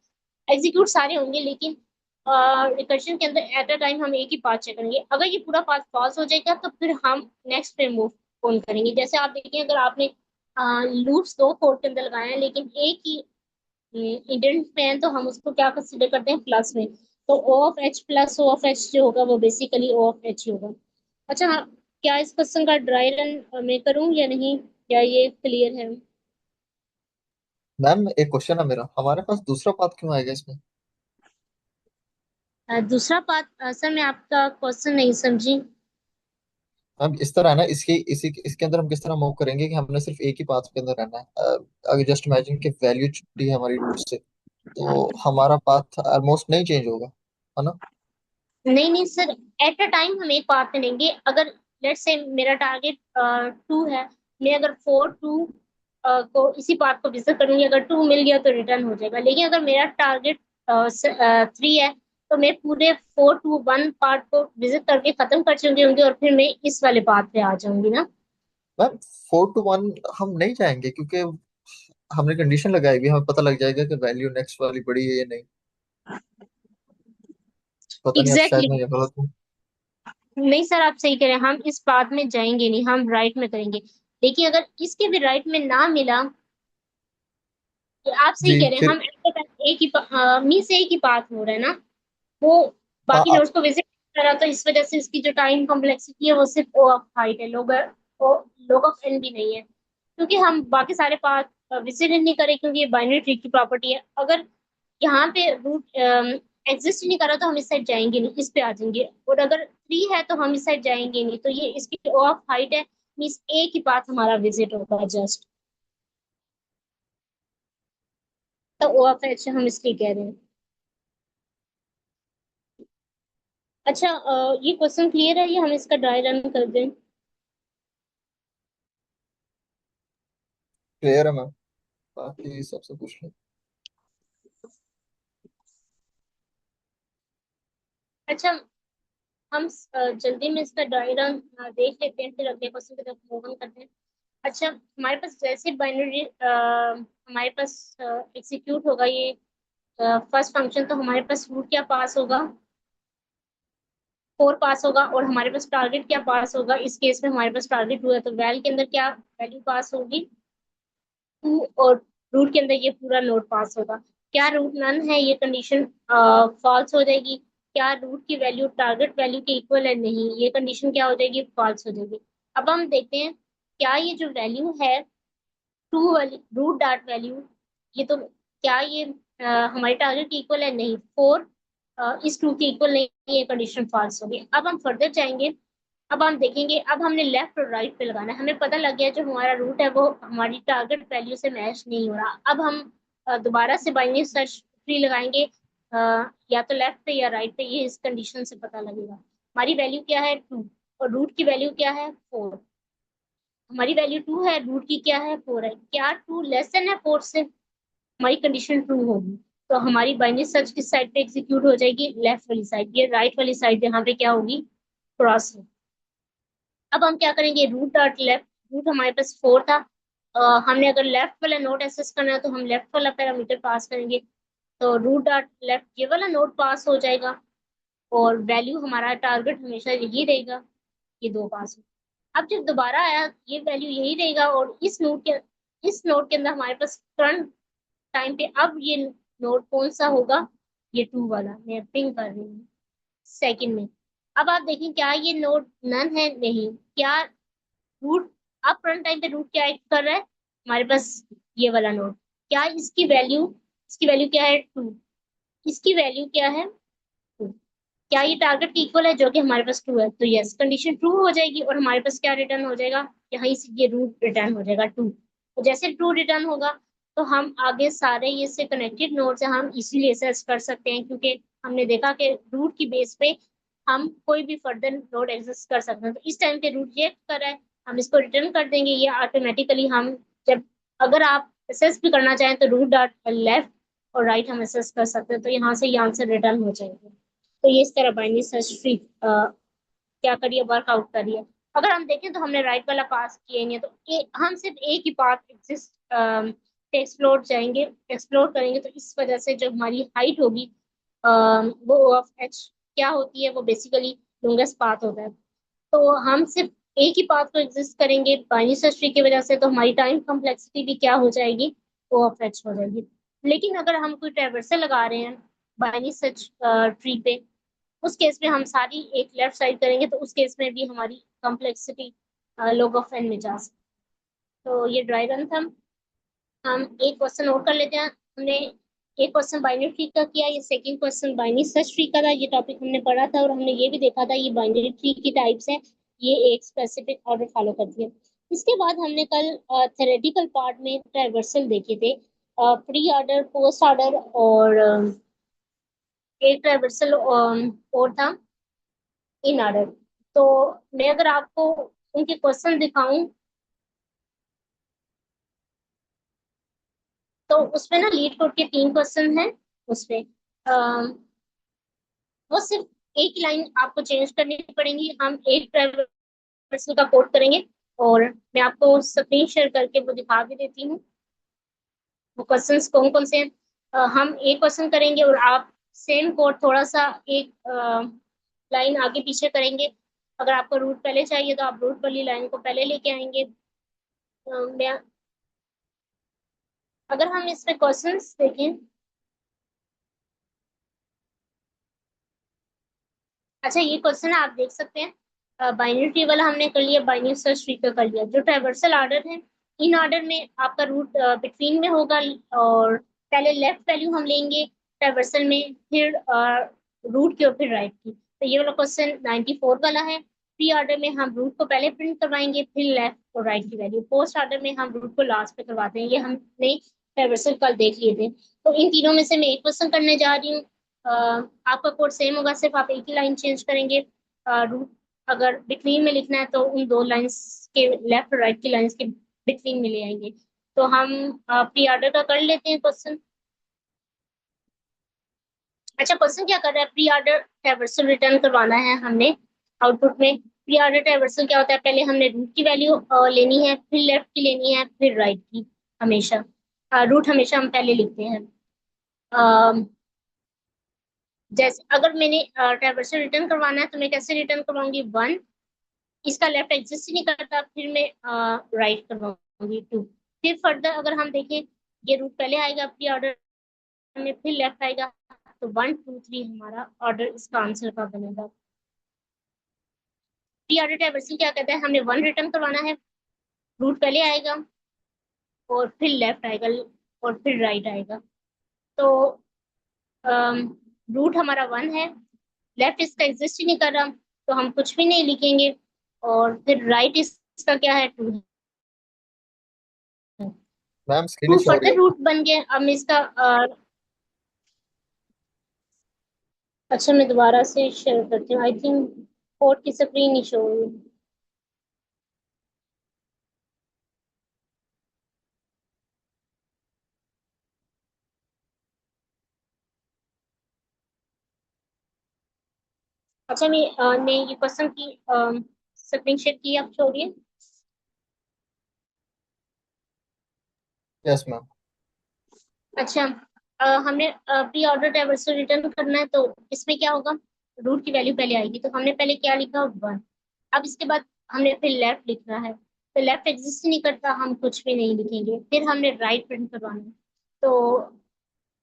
एग्जीक्यूट सारे होंगे, लेकिन रिकर्शन के अंदर एट अ टाइम हम एक ही पाथ चेक करेंगे। अगर ये पूरा पाथ फॉल्स हो जाएगा तो फिर हम नेक्स्ट पे मूव ऑन करेंगे। जैसे आप देखिए, अगर आपने लूप्स 2 कोड के अंदर लगाए हैं, लेकिन एक ही इंडेंट में है तो हम उसको क्या कंसिडर करते हैं, प्लस में। तो O of H plus O of H जो होगा वो बेसिकली ओ ऑफ एच ही होगा। अच्छा हाँ, क्या इस क्वेश्चन का ड्राई रन मैं करूँ या नहीं, या ये क्लियर है? मैम एक क्वेश्चन है मेरा, हमारे पास दूसरा पाथ क्यों आएगा इसमें? दूसरा पार्ट, सर मैं आपका क्वेश्चन नहीं समझी। मैम इस तरह है ना, इसके इसी इसके अंदर हम किस तरह मूव करेंगे कि हमने सिर्फ एक ही पाथ के अंदर रहना है। अगर जस्ट इमेजिन कि वैल्यू छुट्टी है हमारी रूट से, तो हमारा पाथ ऑलमोस्ट नहीं चेंज होगा, है ना? नहीं नहीं सर, एट अ टाइम हम एक पार्ट लेंगे। अगर लेट्स से मेरा टारगेट 2 है, मैं अगर 4 2 को इसी पार्ट को विजिट करूंगी, अगर 2 मिल गया तो रिटर्न हो जाएगा। लेकिन अगर मेरा टारगेट 3 है, तो मैं पूरे 4 2 1 पार्ट को विजिट करके खत्म कर चुकी होंगी और फिर मैं इस वाले पार्ट पे आ जाऊंगी ना। मैम 4 to 1 हम नहीं जाएंगे, क्योंकि हमने कंडीशन लगाई हुई है, हमें पता लग जाएगा कि वैल्यू नेक्स्ट वाली बड़ी है या नहीं। पता नहीं, अब शायद एग्जैक्टली मैं ये गलत हूँ। नहीं सर, आप सही कह रहे हैं, हम इस पाथ में जाएंगे नहीं, हम राइट में करेंगे। देखिए अगर इसके भी राइट में ना मिला, तो आप सही जी कह रहे हैं, फिर। हम एक ही मी से एक ही पाथ हो रहा है ना। वो हाँ बाकी नोड्स को विजिट करा, तो इस वजह से इसकी जो टाइम कॉम्प्लेक्सिटी है वो सिर्फ ओ ऑफ हाइट है, लोग ऑफ एन भी नहीं है, क्योंकि हम बाकी सारे पाथ विजिट नहीं करें, क्योंकि ये बाइनरी ट्री की प्रॉपर्टी है। अगर यहाँ पे रूट एग्जिस्ट नहीं करा तो हम इस साइड जाएंगे नहीं, इस पे आ जाएंगे। और अगर 3 है तो हम इस साइड जाएंगे नहीं, तो ये इसकी ओ ऑफ हाइट है, मीन्स एक ही पाथ हमारा विजिट होगा जस्ट। तो ओ ऑफ एच हम इसलिए कह रहे हैं। अच्छा ये क्वेश्चन क्लियर है, ये हम इसका ड्राई रन कर दें? क्लियर है मैम, बाकी सबसे पूछ लें। अच्छा, हम जल्दी में इसका ड्राई रन देख लेते हैं, फिर अगले क्वेश्चन की तरफ मूव ऑन करते हैं। अच्छा, हमारे पास जैसे बाइनरी हमारे पास एग्जीक्यूट होगा ये फर्स्ट फंक्शन, तो हमारे पास रूट क्या पास होगा, 4 पास होगा। और हमारे पास टारगेट क्या पास होगा, इस केस में हमारे पास टारगेट 2 है, तो वैल के अंदर क्या वैल्यू पास होगी, 2। और रूट के अंदर ये पूरा नोड पास होगा। क्या रूट नन है, ये कंडीशन फॉल्स हो जाएगी। क्या रूट की वैल्यू टारगेट वैल्यू के इक्वल है, नहीं, ये कंडीशन क्या हो जाएगी, फॉल्स हो जाएगी। अब हम देखते हैं क्या ये जो वैल्यू है 2 वाली रूट डॉट वैल्यू, ये तो क्या ये हमारे टारगेट के इक्वल है, नहीं, 4 इस 2 के इक्वल नहीं, ये कंडीशन फॉल्स होगी। अब हम फर्दर जाएंगे, अब हम देखेंगे, अब हमने लेफ्ट और राइट पे लगाना है। हमें पता लग गया जो हमारा रूट है वो हमारी टारगेट वैल्यू से मैच नहीं हो रहा। अब हम दोबारा से बाइनरी सर्च ट्री लगाएंगे, या तो लेफ्ट पे या राइट पे, ये इस कंडीशन से पता लगेगा। हमारी वैल्यू क्या है, 2, और रूट की वैल्यू क्या है, 4। हमारी वैल्यू 2 है, रूट की क्या है, 4 है। क्या 2 लेस देन है 4 से, हमारी कंडीशन ट्रू होगी। तो हमारी बाइनरी सर्च किस साइड पे एग्जीक्यूट हो जाएगी, लेफ्ट वाली साइड। ये राइट वाली साइड यहाँ पे क्या होगी, क्रॉस। अब हम क्या करेंगे, रूट डॉट लेफ्ट, रूट हमारे पास 4 था, हमने अगर लेफ्ट वाला नोड एक्सेस करना है तो हम लेफ्ट वाला पैरामीटर पास करेंगे। तो रूट डॉट लेफ्ट ये वाला नोड पास हो जाएगा, और वैल्यू हमारा टारगेट हमेशा यही रहेगा, ये 2 पास हो। अब जब दोबारा आया ये वैल्यू यही रहेगा, और इस नोड के अंदर हमारे पास करंट टाइम पे अब ये नोड कौन सा होगा, ये 2 वाला मैं पिंग कर रही हूँ सेकंड में। अब आप देखें क्या ये नोड नन है, नहीं। क्या रूट, अब करंट टाइम पे रूट क्या एक्ट कर रहा है, हमारे पास ये वाला नोड। क्या इसकी वैल्यू क्या है, 2। इसकी वैल्यू क्या है, 2। क्या ये टारगेट के इक्वल है, जो कि हमारे पास 2 है, तो यस कंडीशन ट्रू हो जाएगी, और हमारे पास क्या रिटर्न हो जाएगा, यहाँ से ये रूट रिटर्न हो जाएगा 2। तो जैसे ट्रू रिटर्न होगा, तो हम आगे सारे ये से कनेक्टेड नोड्स हैं हम इसीलिए सर्च कर सकते हैं, क्योंकि हमने देखा कि रूट की बेस पे हम कोई भी फर्दर नोड एक्सेस कर सकते हैं। तो इस टाइम पे रूट रिएक्ट कर रहा है, हम इसको रिटर्न कर देंगे, ये ऑटोमेटिकली हम जब अगर आप एक्सेस भी करना चाहें तो रूट डॉट लेफ्ट और राइट हम एक्सेस कर सकते हैं, तो यहाँ से ये आंसर रिटर्न हो जाएगा। तो ये इस तरह बाइनरी सर्च ट्री क्या करिए, वर्कआउट करिए। अगर हम देखें तो हमने राइट वाला पास किया नहीं है, तो हम सिर्फ एक ही पाथ एग्जिस्ट एक्सप्लोर जाएंगे, एक्सप्लोर करेंगे, तो इस वजह से जो हमारी हाइट होगी वो ऑफ एच क्या होती है, वो बेसिकली लॉन्गेस्ट पाथ होता है। तो हम सिर्फ एक ही पाथ को एग्जिस्ट करेंगे बाइनरी सर्च ट्री की वजह से, तो हमारी टाइम कॉम्प्लेक्सिटी भी क्या हो जाएगी, वो ऑफ एच हो जाएगी। लेकिन अगर हम कोई ट्रैवर्सल लगा रहे हैं बाइनरी सर्च ट्री पे, उस केस में हम सारी एक लेफ्ट साइड करेंगे, तो उस केस में भी हमारी कॉम्प्लेक्सिटी log ऑफ n में जा सकती है। तो ये ड्राई रन था। हम एक क्वेश्चन नोट कर लेते हैं। हमने एक क्वेश्चन बाइनरी ट्री का किया, ये second question binary search tree का था। ये टॉपिक हमने पढ़ा था और हमने ये भी देखा था ये बाइनरी ट्री की टाइप्स है, ये एक स्पेसिफिक ऑर्डर फॉलो करती है। इसके बाद हमने कल थ्योरेटिकल पार्ट में ट्राइवर्सल देखे थे, प्री ऑर्डर, पोस्ट ऑर्डर, और एक ट्राइवर्सल और था इन ऑर्डर। तो मैं अगर आपको उनके क्वेश्चन दिखाऊं तो उसमें ना लीड कोड के 3 क्वेश्चन हैं। उसमें वो सिर्फ एक ही लाइन आपको चेंज करनी पड़ेगी। हम एक ट्राइवर्सल का कोड करेंगे और मैं आपको स्क्रीन शेयर करके वो दिखा भी देती हूँ। वो क्वेश्चंस कौन कौन से हैं। हम एक क्वेश्चन करेंगे और आप सेम कोड थोड़ा सा एक लाइन आगे पीछे करेंगे। अगर आपको रूट पहले चाहिए तो आप रूट वाली लाइन को पहले लेके आएंगे। मैं अगर हम इसमें क्वेश्चंस देखें, अच्छा ये क्वेश्चन आप देख सकते हैं। बाइनरी ट्री वाला हमने कर लिया, बाइनरी सर्च ट्री का कर लिया। जो ट्राइवर्सल ऑर्डर है, इन ऑर्डर में आपका रूट बिटवीन में होगा, और पहले लेफ्ट वैल्यू हम लेंगे ट्राइवर्सल में, फिर रूट की और फिर राइट की। तो ये वाला क्वेश्चन 94 वाला है। प्री ऑर्डर में हम रूट को पहले प्रिंट करवाएंगे, फिर लेफ्ट और राइट की वैल्यू। पोस्ट ऑर्डर में हम रूट को लास्ट पे करवाते हैं। ये हमने ट्राइवर्सल कल देख लिए थे। तो इन तीनों में से मैं एक क्वेश्चन करने जा रही हूँ। आपका कोड सेम होगा, सिर्फ आप एक ही लाइन चेंज करेंगे। रूट अगर बिटवीन में लिखना है तो उन दो लाइंस के लेफ्ट और राइट की लाइंस के बिटवीन में ले आएंगे। तो हम प्री ऑर्डर का कर लेते हैं क्वेश्चन। अच्छा क्वेश्चन क्या कर रहा है, प्री ऑर्डर ट्रावर्सल रिटर्न करवाना है हमने आउटपुट में। प्री ऑर्डर ट्रावर्सल क्या होता है, पहले हमने रूट की वैल्यू लेनी है, फिर लेफ्ट की लेनी है, फिर राइट की। हमेशा रूट हमेशा हम पहले लिखते हैं। जैसे अगर मैंने ट्रावर्सल रिटर्न करवाना है तो मैं कैसे रिटर्न करवाऊंगी, 1, इसका लेफ्ट एग्जिस्ट ही नहीं करता, फिर मैं राइट करवाऊंगी 2। फिर फर्दर अगर हम देखें, ये रूट पहले आएगा प्री ऑर्डर में, फिर लेफ्ट आएगा, तो 1 2 3 हमारा ऑर्डर इसका आंसर का बनेगा। प्री ऑर्डर ट्रावर्सल क्या कहता है, हमने 1 रिटर्न करवाना है, रूट पहले आएगा और फिर लेफ्ट आएगा और फिर राइट आएगा। तो रूट हमारा 1 है, लेफ्ट इसका एग्जिस्ट ही नहीं कर रहा, तो हम कुछ भी नहीं लिखेंगे। और फिर राइट इसका क्या है, 2 है। मैम स्क्रीन टू शो हो रही फर्दर है। रूट बन गया। अब मैं इसका अच्छा मैं दोबारा से शेयर करती हूँ। आई थिंक कोड की स्क्रीन नहीं शो हुई। अच्छा मैं ये क्वेश्चन की स्क्रीन शेयर की, आप शो रही है। Yes ma'am. अच्छा हमने प्री ऑर्डर ट्रावर्सल रिटर्न करना है, तो इसमें क्या होगा, रूट की वैल्यू पहले आएगी, तो हमने पहले क्या लिखा, 1। अब इसके बाद हमने फिर लेफ्ट लिखना है, तो लेफ्ट एग्जिस्ट नहीं करता, हम कुछ भी नहीं लिखेंगे। फिर हमने राइट प्रिंट करवाना है, तो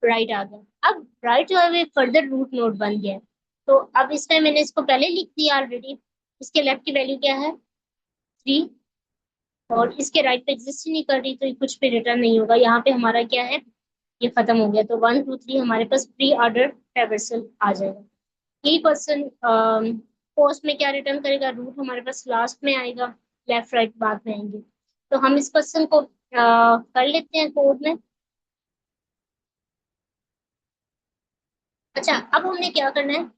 राइट आ गया। अब राइट जो है वो फर्दर रूट नोड बन गया है। तो अब इस टाइम मैंने इसको पहले लिख दिया ऑलरेडी। इसके लेफ्ट की वैल्यू क्या है, 3, और इसके राइट पे एग्जिस्ट ही नहीं कर रही, तो ये कुछ भी रिटर्न नहीं होगा। यहाँ पे हमारा क्या है, ये खत्म हो गया। तो 1 2 3 हमारे पास प्री ऑर्डर ट्रावर्सल आ जाएगा। यही क्वेश्चन पोस्ट में क्या रिटर्न करेगा, रूट हमारे पास लास्ट में आएगा, लेफ्ट राइट बाद में आएंगे। तो हम इस क्वेश्चन को कर लेते हैं कोड में। अच्छा अब हमने क्या करना है,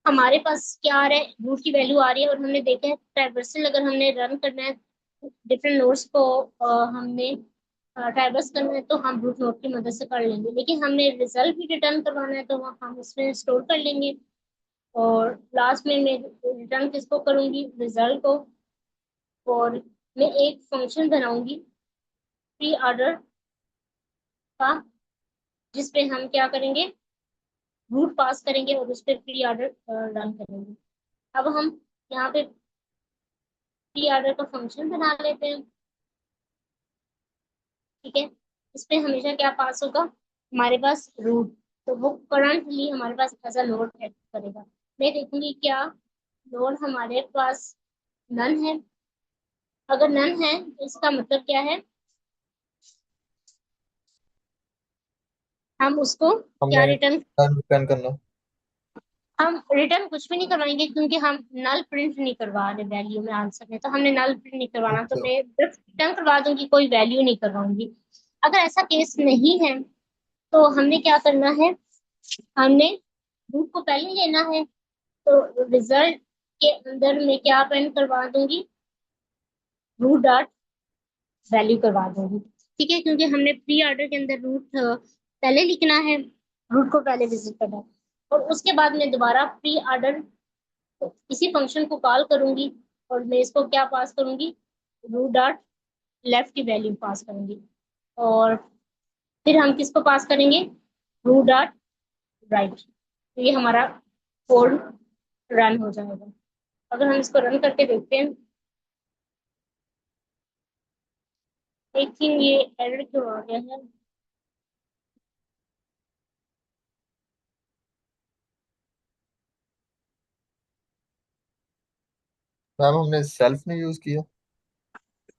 हमारे पास क्या आ रहा है, रूट की वैल्यू आ रही है, और हमने देखा है ट्रावर्सल अगर हमने रन करना है डिफरेंट नोड्स को, हमने ट्रावर्स करना है, तो हम रूट नोड की मदद से कर लेंगे। लेकिन हमने रिजल्ट भी रिटर्न करवाना है, तो हम उसमें स्टोर कर लेंगे। और लास्ट में मैं रिटर्न किसको करूंगी, रिजल्ट को। और मैं एक फंक्शन बनाऊंगी प्री ऑर्डर का, जिसपे हम क्या करेंगे, रूट पास करेंगे और उस पर प्री ऑर्डर रन करेंगे। अब हम यहाँ पे प्री ऑर्डर का फंक्शन बना लेते हैं। ठीक है, इसमें हमेशा क्या पास होगा, हमारे पास रूट, तो वो करंटली हमारे पास एज अ नोड एक्ट करेगा। मैं देखूंगी क्या नोड हमारे पास नन है। अगर नन है तो इसका मतलब क्या है, हम उसको क्या हमने रिटर्न, रिटर्न करना। हम रिटर्न कुछ भी नहीं करवाएंगे क्योंकि हम नल प्रिंट नहीं करवा रहे वैल्यू में, आंसर में तो हमने नल प्रिंट नहीं करवाना, तो अच्छा। मैं सिर्फ रिटर्न करवा दूंगी, कोई वैल्यू नहीं करवाऊंगी। अगर ऐसा केस नहीं है तो हमने क्या करना है, हमने रूट को पहले लेना है, तो रिजल्ट के अंदर मैं क्या प्रिंट करवा दूंगी, रूट डॉट वैल्यू करवा दूंगी। ठीक है, क्योंकि हमने प्री ऑर्डर के अंदर रूट पहले लिखना है, रूट को पहले विजिट करना है, और उसके बाद मैं दोबारा प्री ऑर्डर इसी फंक्शन को कॉल करूंगी, और मैं इसको क्या पास करूंगी, रूट डॉट लेफ्ट की वैल्यू पास करूंगी, और फिर हम किसको पास करेंगे, रूट डॉट राइट। तो ये हमारा कोड रन हो जाएगा। अगर हम इसको रन करके देखते हैं, आई थिंक ये एरर क्यों आ गया है। मैम हमने सेल्फ नहीं यूज किया,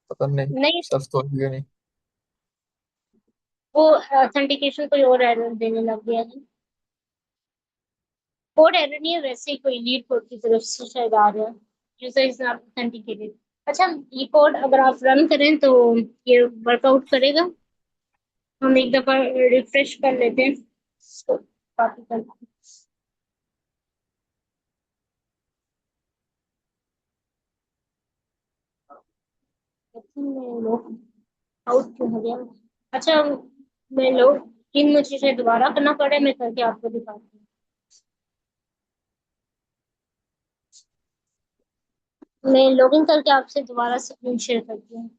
पता नहीं। नहीं, सेल्फ तो किया नहीं। वो ऑथेंटिकेशन कोई और एरर देने लग गया है। कोड एरर नहीं है, वैसे ही कोई लीड कोड की तरफ से शायद आ रहा है, यूजर इज नॉट ऑथेंटिकेटेड। अच्छा, ये कोड अगर आप रन करें तो ये वर्कआउट करेगा। हम एक दफा रिफ्रेश कर लेते हैं, तो कॉपी कर, लॉग आउट क्यों हो गया। अच्छा, मैं लॉग इन, मुझे शायद दोबारा करना पड़े, मैं करके आपको दिखाती हूँ। मैं लॉगिन करके आपसे दोबारा स्क्रीन शेयर करती हूँ।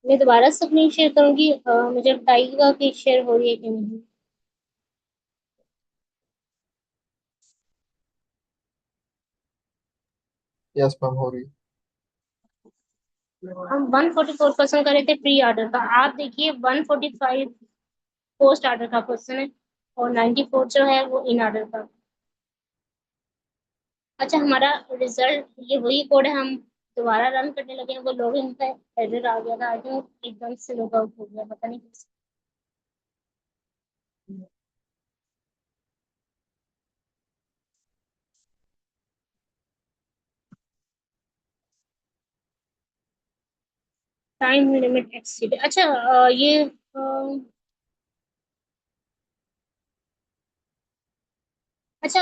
मैं दोबारा स्क्रीन शेयर करूंगी, मुझे बताइएगा कि शेयर हो रही है कि नहीं। यस मैम हो रही है। हम 144 क्वेश्चन कर रहे थे प्री ऑर्डर का, आप देखिए 145 पोस्ट ऑर्डर का क्वेश्चन है, और 94 जो है वो इन ऑर्डर का। अच्छा, हमारा रिजल्ट ये वही कोड है, हम दोबारा रन करने लगे हैं, वो लॉगिन का एरर आ गया था, आई थिंक एकदम से लॉग आउट हो गया, पता नहीं कैसे। टाइम लिमिट एक्सीड, अच्छा ये अच्छा,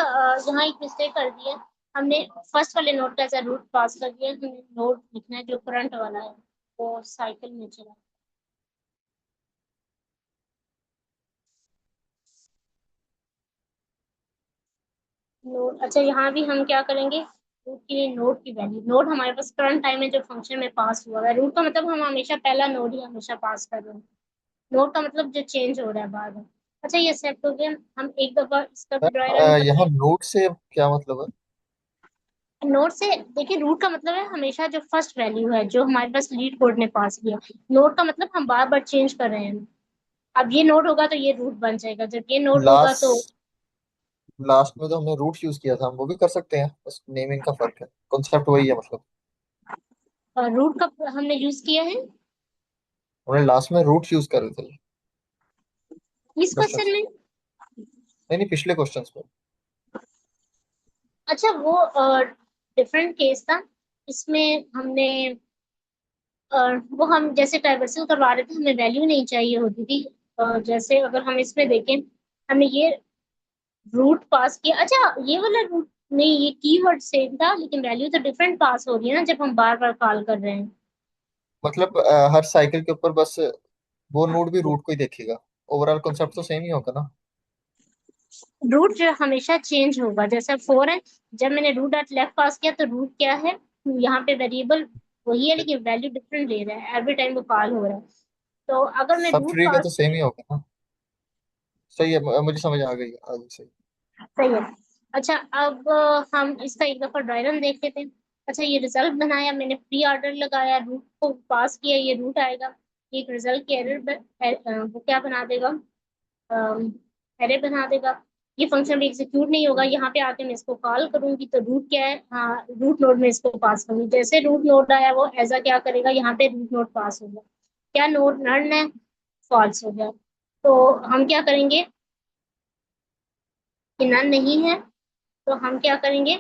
यहाँ एक मिस्टेक कर दी है, हमने फर्स्ट वाले नोट का ऐसा रूट पास कर दिया, हमें नोट लिखना है जो करंट वाला है, वो साइकिल में चला नोट। अच्छा, यहाँ भी हम क्या करेंगे, रूट के लिए नोट की वैल्यू, नोट हमारे पास करंट टाइम है जो फंक्शन में पास हुआ है, रूट का मतलब हम हमेशा पहला नोड ही हमेशा पास कर रहे हैं, नोट का मतलब जो चेंज हो रहा है बाद में। अच्छा, ये सेट हो गया, हम एक दफा इसका भी ड्राई रन कर यहाँ लें। नोट से क्या मतलब है? नोट से देखिए, रूट का मतलब है हमेशा जो फर्स्ट वैल्यू है जो हमारे पास लीड कोड ने पास किया, नोट का मतलब हम बार बार चेंज कर रहे हैं। अब ये नोट होगा तो ये रूट बन जाएगा, जब ये नोट होगा तो लास्ट लास्ट में तो हमने रूट यूज किया था, हम वो भी कर सकते हैं, बस नेमिंग का फर्क है, कॉन्सेप्ट वही है मतलब। रूट का हमने यूज किया है हमने लास्ट में रूट यूज कर रहे थे इस क्वेश्चन। क्वेश्चन में। नहीं नहीं, पिछले क्वेश्चन में। अच्छा, वो डिफरेंट केस था, इसमें हमने वो हम जैसे ट्राइवर्सल करवा रहे थे, हमें वैल्यू नहीं चाहिए होती थी, जैसे अगर हम इसमें देखें, हमें ये रूट पास किया। अच्छा, ये वाला रूट नहीं, ये कीवर्ड सेम था लेकिन वैल्यू तो डिफरेंट पास हो रही है ना जब हम बार बार कॉल कर रहे हैं। मतलब हर साइकिल के ऊपर बस वो नोड भी रूट को ही देखेगा। ओवरऑल कॉन्सेप्ट तो सेम ही होगा ना। रूट जो हमेशा चेंज होगा, जैसे 4 है, जब मैंने रूट डॉट लेफ्ट पास किया तो रूट क्या है, यहाँ पे वेरिएबल वही है लेकिन वैल्यू डिफरेंट ले रहा है, एवरी टाइम वो कॉल हो रहा है। तो अगर मैं सब रूट ट्री का तो पास सेम ही होगा ना। सही है, मुझे समझ आ गई, आ गई सही। सही है। अच्छा, अब हम इसका एक दफा ड्राई रन देख लेते हैं। अच्छा, ये रिजल्ट बनाया मैंने, प्री ऑर्डर लगाया, रूट को पास किया, ये रूट आएगा। ये एक रिजल्ट की एरर वो क्या बना देगा, एरर बना देगा। ये फंक्शन भी एग्जीक्यूट नहीं होगा। यहाँ पे आके मैं इसको कॉल करूंगी तो रूट क्या है, हाँ रूट नोड में इसको पास करूंगी। जैसे रूट नोड आया वो ऐसा क्या करेगा, यहाँ पे रूट नोड पास होगा। क्या नोड नन है, फॉल्स हो गया। तो हम क्या करेंगे कि नन नहीं है, तो हम क्या करेंगे,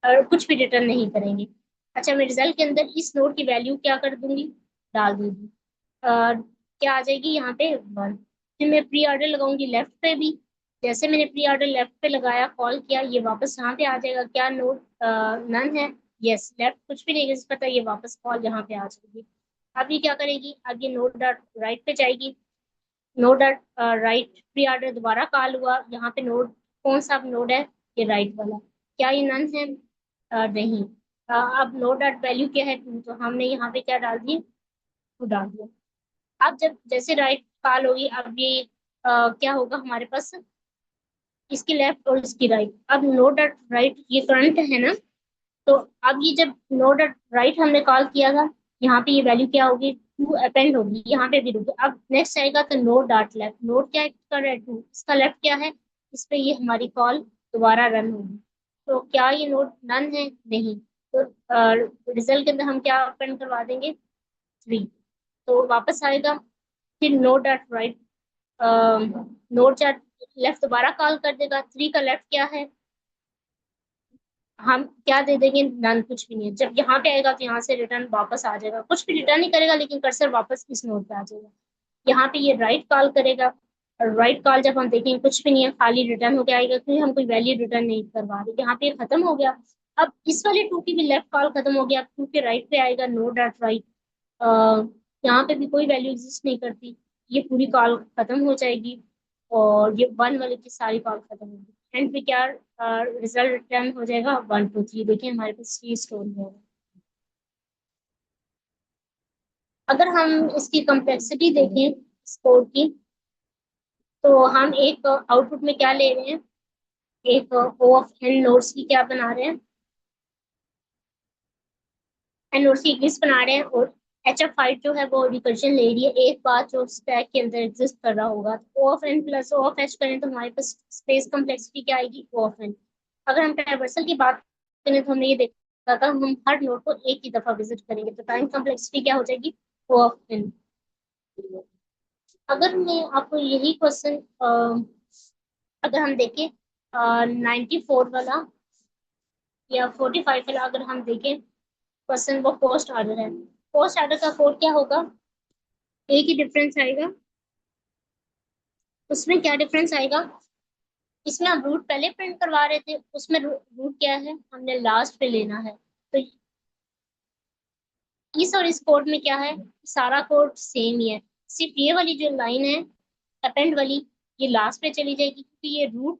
और कुछ भी रिटर्न नहीं करेंगे। अच्छा, मैं रिजल्ट के अंदर इस नोड की वैल्यू क्या कर दूंगी, डाल दूंगी। क्या आ जाएगी यहाँ पे 1। फिर मैं प्री ऑर्डर लगाऊंगी लेफ्ट पे भी। जैसे मैंने प्री ऑर्डर लेफ्ट पे लगाया, कॉल किया, ये वापस यहाँ पे आ जाएगा। क्या नोड नन है, यस। लेफ्ट कुछ भी नहीं पता, ये वापस कॉल यहाँ पे आ जाएगी। अब ये क्या करेगी, अब ये नोड डॉट राइट पे जाएगी। Node dot right, pre order दोबारा कॉल हुआ, यहाँ पे नोड कौन सा नोड है, ये राइट वाला। क्या ये नन है, नहीं। अब नोड डॉट वैल्यू क्या है 2, तो हमने यहाँ पे क्या डाल दिया, 2 डाल दिया। अब जब जैसे राइट कॉल होगी, अब ये क्या होगा हमारे पास, इसकी लेफ्ट और इसकी राइट। अब नोड डॉट राइट ये करंट है ना, तो अब ये जब नोड डॉट राइट हमने कॉल किया था, यहाँ पे ये वैल्यू क्या होगी, 2 अपेंड होगी, यहाँ पे भी होगी। अब नेक्स्ट आएगा तो नोड डॉट लेफ्ट, नोड क्या कर रहा है 2, इसका लेफ्ट क्या है, इस पे ये हमारी कॉल दोबारा रन होगी। तो क्या ये नोड नन है, नहीं। तो रिजल्ट के अंदर हम क्या अपेंड करवा देंगे, 3। तो वापस आएगा। फिर node dot right, node dot left दोबारा कॉल कर देगा। 3 का लेफ्ट क्या है, हम क्या दे देंगे, नन, कुछ भी नहीं है। जब यहाँ पे आएगा तो यहाँ से रिटर्न वापस आ जाएगा, कुछ भी रिटर्न नहीं करेगा लेकिन कर्सर वापस इस नोड पे आ जाएगा। यहाँ पे ये राइट कॉल करेगा, और राइट कॉल जब हम देखेंगे कुछ भी नहीं है, खाली रिटर्न होके आएगा क्योंकि हम कोई वैल्यू रिटर्न नहीं करवा रहे। यहाँ पे ये खत्म हो गया। अब इस वाले 2 की भी लेफ्ट कॉल खत्म हो गया, 2 के राइट पे आएगा नो डॉट राइट। यहाँ पे भी कोई वैल्यू एग्जिस्ट नहीं करती, ये पूरी कॉल खत्म हो जाएगी, और ये 1 वाले की सारी कॉल खत्म होगी। एंड पे क्या रिजल्ट रिटर्न हो जाएगा, 1 2 3। देखिए हमारे पास ये स्टोरी है। अगर हम इसकी कम्प्लेक्सिटी देखें स्कोर की, तो हम एक आउटपुट में क्या ले रहे हैं, एक ओ ऑफ एन नोड्स की क्या बना रहे हैं, एन नोड्स की एक लिस्ट बना रहे हैं, और एच एफ फाइव जो है वो रिकर्जन ले रही है एक बात जो स्टैक के अंदर एग्जिस्ट कर रहा होगा। O of N plus O of H करें तो हमारे पास स्पेस कम्प्लेक्सिटी क्या आएगी, ओ ऑफ एन। अगर हम ट्रावर्सल की बात करें तो हमने ये देखा था, हम हर नोड को एक ही दफा विजिट करेंगे तो टाइम कम्प्लेक्सिटी क्या हो जाएगी, ओ ऑफ एन। अगर मैं आपको यही क्वेश्चन, अगर हम देखें 94 वाला या 45 वाला, अगर हम देखें क्वेश्चन, वो पोस्ट ऑर्डर है। पोस्ट ऑर्डर का कोड क्या होगा, एक ही डिफरेंस आएगा। उसमें क्या डिफरेंस आएगा, इसमें हम रूट पहले प्रिंट करवा रहे थे, उसमें रूट क्या है, हमने लास्ट पे लेना है। तो इस और इस कोड में क्या है, सारा कोड सेम ही है, सिर्फ ये वाली जो लाइन है अपेंड वाली, ये लास्ट पे चली जाएगी क्योंकि ये रूट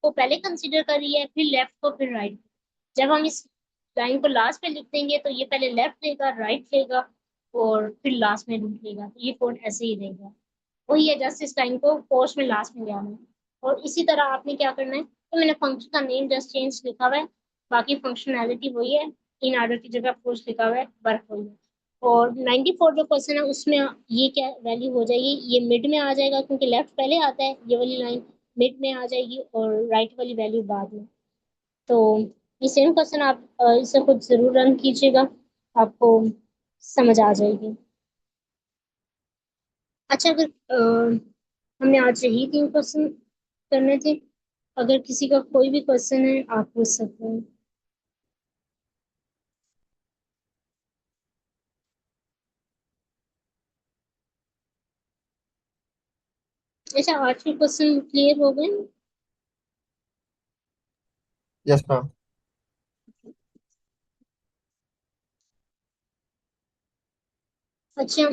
को पहले कंसीडर कर रही है, फिर लेफ्ट को, फिर राइट। जब हम इस लाइन को लास्ट पे लिख देंगे तो ये पहले लेफ्ट लेगा, राइट लेगा, और फिर लास्ट में रूट लेगा। तो ये कोड ऐसे ही रहेगा, वही है, जस्ट इस टाइम को पोस्ट में लास्ट में ले आना है। और इसी तरह आपने क्या करना है, तो मैंने फंक्शन का नेम जस्ट चेंज लिखा हुआ है, बाकी फंक्शनैलिटी वही है। इन ऑर्डर की जगह पोस्ट लिखा हुआ है, वर्क वही है। और 94 जो क्वेश्चन है उसमें ये क्या वैल्यू हो जाएगी, ये मिड में आ जाएगा क्योंकि लेफ्ट पहले आता है, ये वाली लाइन मिड में आ जाएगी और राइट वाली वैल्यू बाद में। तो ये सेम क्वेश्चन आप इसे खुद जरूर रन कीजिएगा, आपको समझ आ जाएगी। अच्छा, अगर हमने आज यही 3 क्वेश्चन करने थे, अगर किसी का कोई भी क्वेश्चन है आप पूछ सकते हैं। अच्छा, आज के क्वेश्चन क्लियर हो गए? Yes ma'am. अच्छा,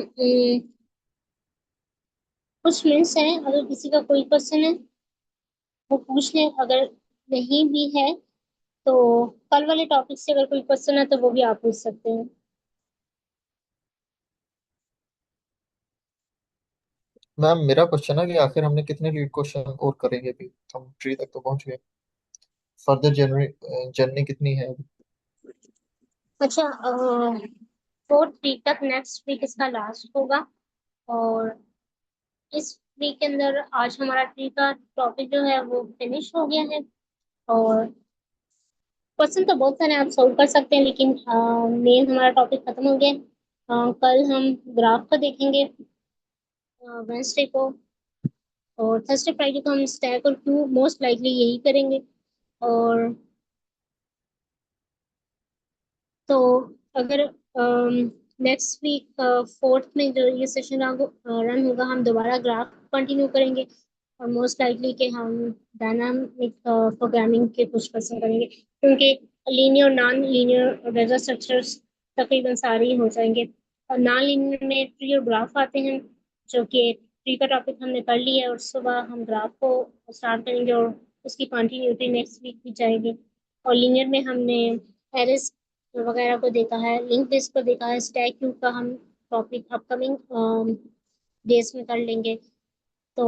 कुछ मिनट्स हैं, अगर किसी का कोई क्वेश्चन है वो पूछ ले, अगर नहीं भी है तो कल वाले टॉपिक से अगर कोई क्वेश्चन है तो वो भी आप पूछ सकते हैं। मैम मेरा क्वेश्चन है कि आखिर हमने कितने लीड क्वेश्चन और करेंगे अभी, हम ट्री तक तो पहुंच गए। फर्दर जर्नी जर्नी कितनी है अभी? अच्छा, 4th वीक तक, नेक्स्ट वीक इसका लास्ट होगा। और इस वीक के अंदर आज हमारा ट्री का टॉपिक जो है वो फिनिश हो गया है। और क्वेश्चन तो बहुत सारे आप सोल्व कर सकते हैं, लेकिन मेन हमारा टॉपिक खत्म हो गया है। कल हम ग्राफ को देखेंगे, वेंसडे को। और थर्सडे फ्राइडे को हम स्टैक और क्यू मोस्ट लाइकली यही करेंगे। और तो अगर नेक्स्ट वीक 4th में जो ये सेशन रन होगा, हम दोबारा ग्राफ कंटिन्यू करेंगे। और मोस्ट लाइकली कि हम डायनामिक प्रोग्रामिंग के कुछ क्वेश्चन करेंगे, क्योंकि linear non linear data structures तकरीबन सारे ही हो जाएंगे। और नॉन लीनियर में ट्री और ग्राफ आते हैं, जो कि ट्री का टॉपिक हमने कर लिया है, और सुबह हम ग्राफ को स्टार्ट करेंगे और उसकी कंटिन्यूटी नेक्स्ट वीक भी जाएगी। और लीनियर में हमने एरेस वगैरह को देखा है, लिंक लिस्ट को देखा है, स्टैक क्यू का हम टॉपिक अपकमिंग डेज में कर लेंगे। तो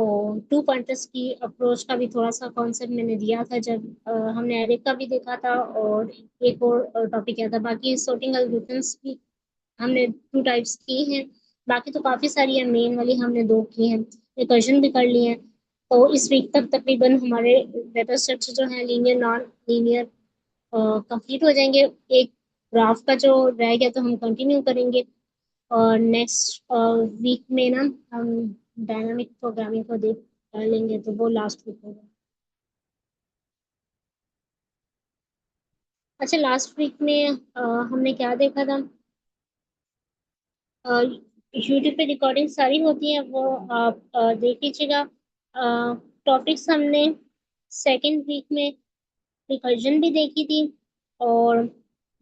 2 पॉइंटर्स की अप्रोच का भी थोड़ा सा कॉन्सेप्ट मैंने दिया था जब हमने एरे का भी देखा था, और एक और टॉपिक किया था। बाकी sorting एल्गोरिथम्स भी हमने 2 टाइप्स की हैं। बाकी तो काफ़ी सारी है, मेन वाली हमने 2 की हैं, रिकर्जन भी कर लिए हैं। तो इस वीक तक तकरीबन हमारे डेटा स्ट्रक्चर जो है लीनियर नॉन लीनियर कंप्लीट हो जाएंगे। एक ग्राफ का जो रह गया तो हम कंटिन्यू करेंगे। और नेक्स्ट वीक में ना हम डायनामिक प्रोग्रामिंग को देख लेंगे, तो वो लास्ट वीक होगा। अच्छा, लास्ट वीक में हमने क्या देखा था? यूट्यूब पे रिकॉर्डिंग सारी होती है, वो आप देख लीजिएगा। टॉपिक्स हमने सेकेंड वीक में रिकर्जन भी देखी थी। और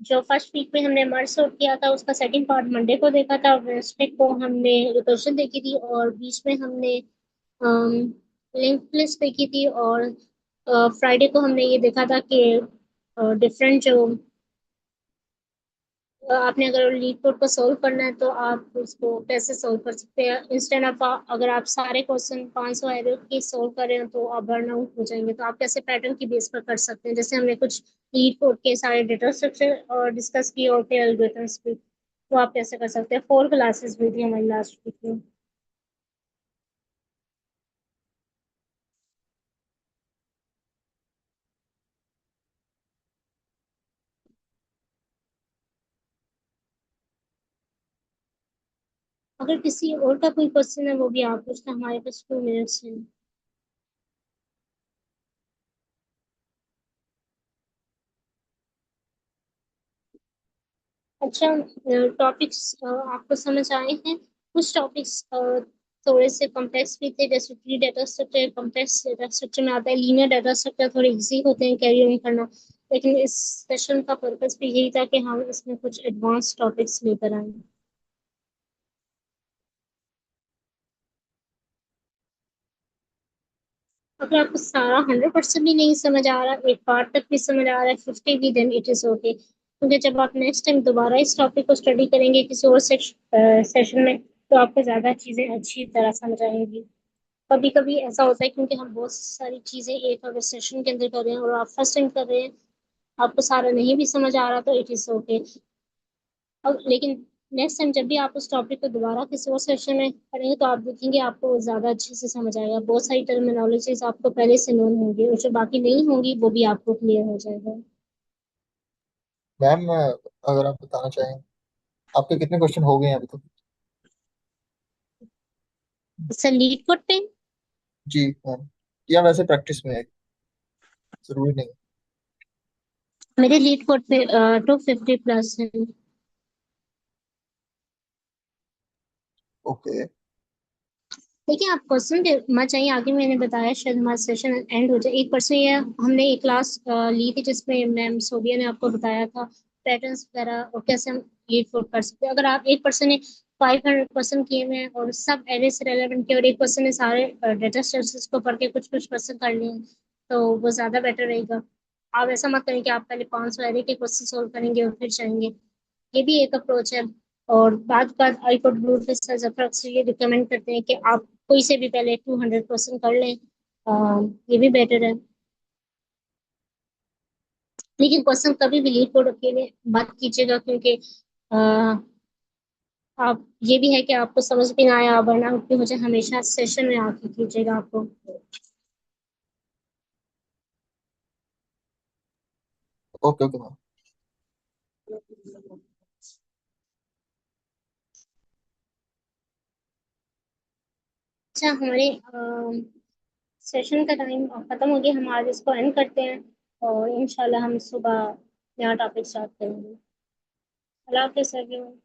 जो फर्स्ट वीक में हमने मर्ज सॉर्ट किया था उसका सेकंड पार्ट मंडे को देखा था। वेडनेसडे को हमने रिकर्जन देखी थी, और बीच में हमने लिंक लिस्ट देखी थी। और फ्राइडे को हमने ये देखा था कि डिफरेंट जो आपने अगर लीड कोड को सोल्व करना है तो आप उसको कैसे सोल्व कर सकते हैं। इंस्टेंट ऑफ अगर आप सारे क्वेश्चन 500 एरर की सोल्व कर रहे हैं तो आप बर्न आउट हो जाएंगे, तो आप कैसे पैटर्न की बेस पर कर सकते हैं। जैसे हमने कुछ लीड कोड के सारे डेटा स्ट्रक्चर और डिस्कस किए, और फिर एल्गोरिथम्स भी, तो आप कैसे कर सकते हैं। 4 क्लासेस भी थी हमारी लास्ट वीक में। अगर किसी और का कोई क्वेश्चन है वो भी आप पूछना, हमारे पास 2 मिनट्स हैं। अच्छा, टॉपिक्स आपको समझ आए हैं? कुछ टॉपिक्स थोड़े से कॉम्प्लेक्स भी थे, जैसे tree data structure complex data structure में आता है, लीनियर डेटा स्ट्रक्चर थोड़े इजी होते हैं कैरी ऑन करना। लेकिन इस सेशन का पर्पस भी यही था कि हम इसमें कुछ एडवांस टॉपिक्स लेकर आए। अगर आपको सारा 100% भी नहीं समझ आ रहा, एक पार्ट तक भी समझ आ रहा है, 50 भी, देन इट इज ओके, क्योंकि जब आप नेक्स्ट टाइम दोबारा इस टॉपिक को स्टडी करेंगे किसी और सेशन में, तो आपको ज्यादा चीजें अच्छी तरह समझ आएंगी। कभी कभी ऐसा होता है, क्योंकि हम बहुत सारी चीजें एक अगर सेशन के अंदर कर रहे हैं और आप फर्स्ट टाइम कर रहे हैं, आपको सारा नहीं भी समझ आ रहा, तो इट इज ओके। और लेकिन नेक्स्ट टाइम जब भी आप उस टॉपिक को दोबारा किसी और सेशन में करेंगे तो आप देखेंगे आपको ज्यादा अच्छे से समझ आएगा। बहुत सारी टर्मिनोलॉजीज आपको पहले से नोन होंगी, और जो बाकी नहीं होंगी वो भी आपको क्लियर हो जाएगा। मैम अगर आप बताना चाहें, आपके कितने क्वेश्चन हो गए हैं अभी तक? सर, लीड कोड पे जी मैम, या वैसे प्रैक्टिस में है, जरूरी नहीं। मेरे लीड कोड पे 250+ है। ओके। देखिए आप क्वेश्चन मत चाहिए आगे, मैंने बताया शायद हमारा सेशन एंड हो जाए। एक क्वेश्चन ये हमने एक क्लास ली थी जिसमें मैम सोबिया ने आपको बताया था पैटर्न्स वगैरह और कैसे हम ये फुट कर सकते हैं। अगर आप एक पर्सन ने 500 क्वेश्चन किए हुए हैं और सब एरे से रेलेवेंट किए और एक पर्सन ने सारे डेटा स्ट्रक्चर्स को पढ़ के कुछ कुछ क्वेश्चन कर लिए हैं, तो वो ज्यादा बेटर रहेगा। आप ऐसा मत करें कि आप पहले 500 एरे के क्वेश्चन सोल्व करेंगे और फिर जाएंगे। ये भी एक अप्रोच है। और बात बात आईकोड ब्लू फिश जफर अक्सर ये रिकमेंड करते हैं कि आप कोई से भी पहले 200 क्वेश्चन कर लें। ये भी बेटर है। लेकिन क्वेश्चन कभी भी लीड कोड अकेले मत कीजिएगा, क्योंकि अ, आप ये भी है कि आपको समझ भी ना आया वरना भी मुझे हमेशा सेशन में आके कीजिएगा आपको। Okay okay ma'am. अच्छा हमारे सेशन का टाइम खत्म हो गया, हम आज इसको एंड करते हैं और इंशाल्लाह हम सुबह नया टॉपिक स्टार्ट करेंगे। अल्लाह हाफिज़ everyone।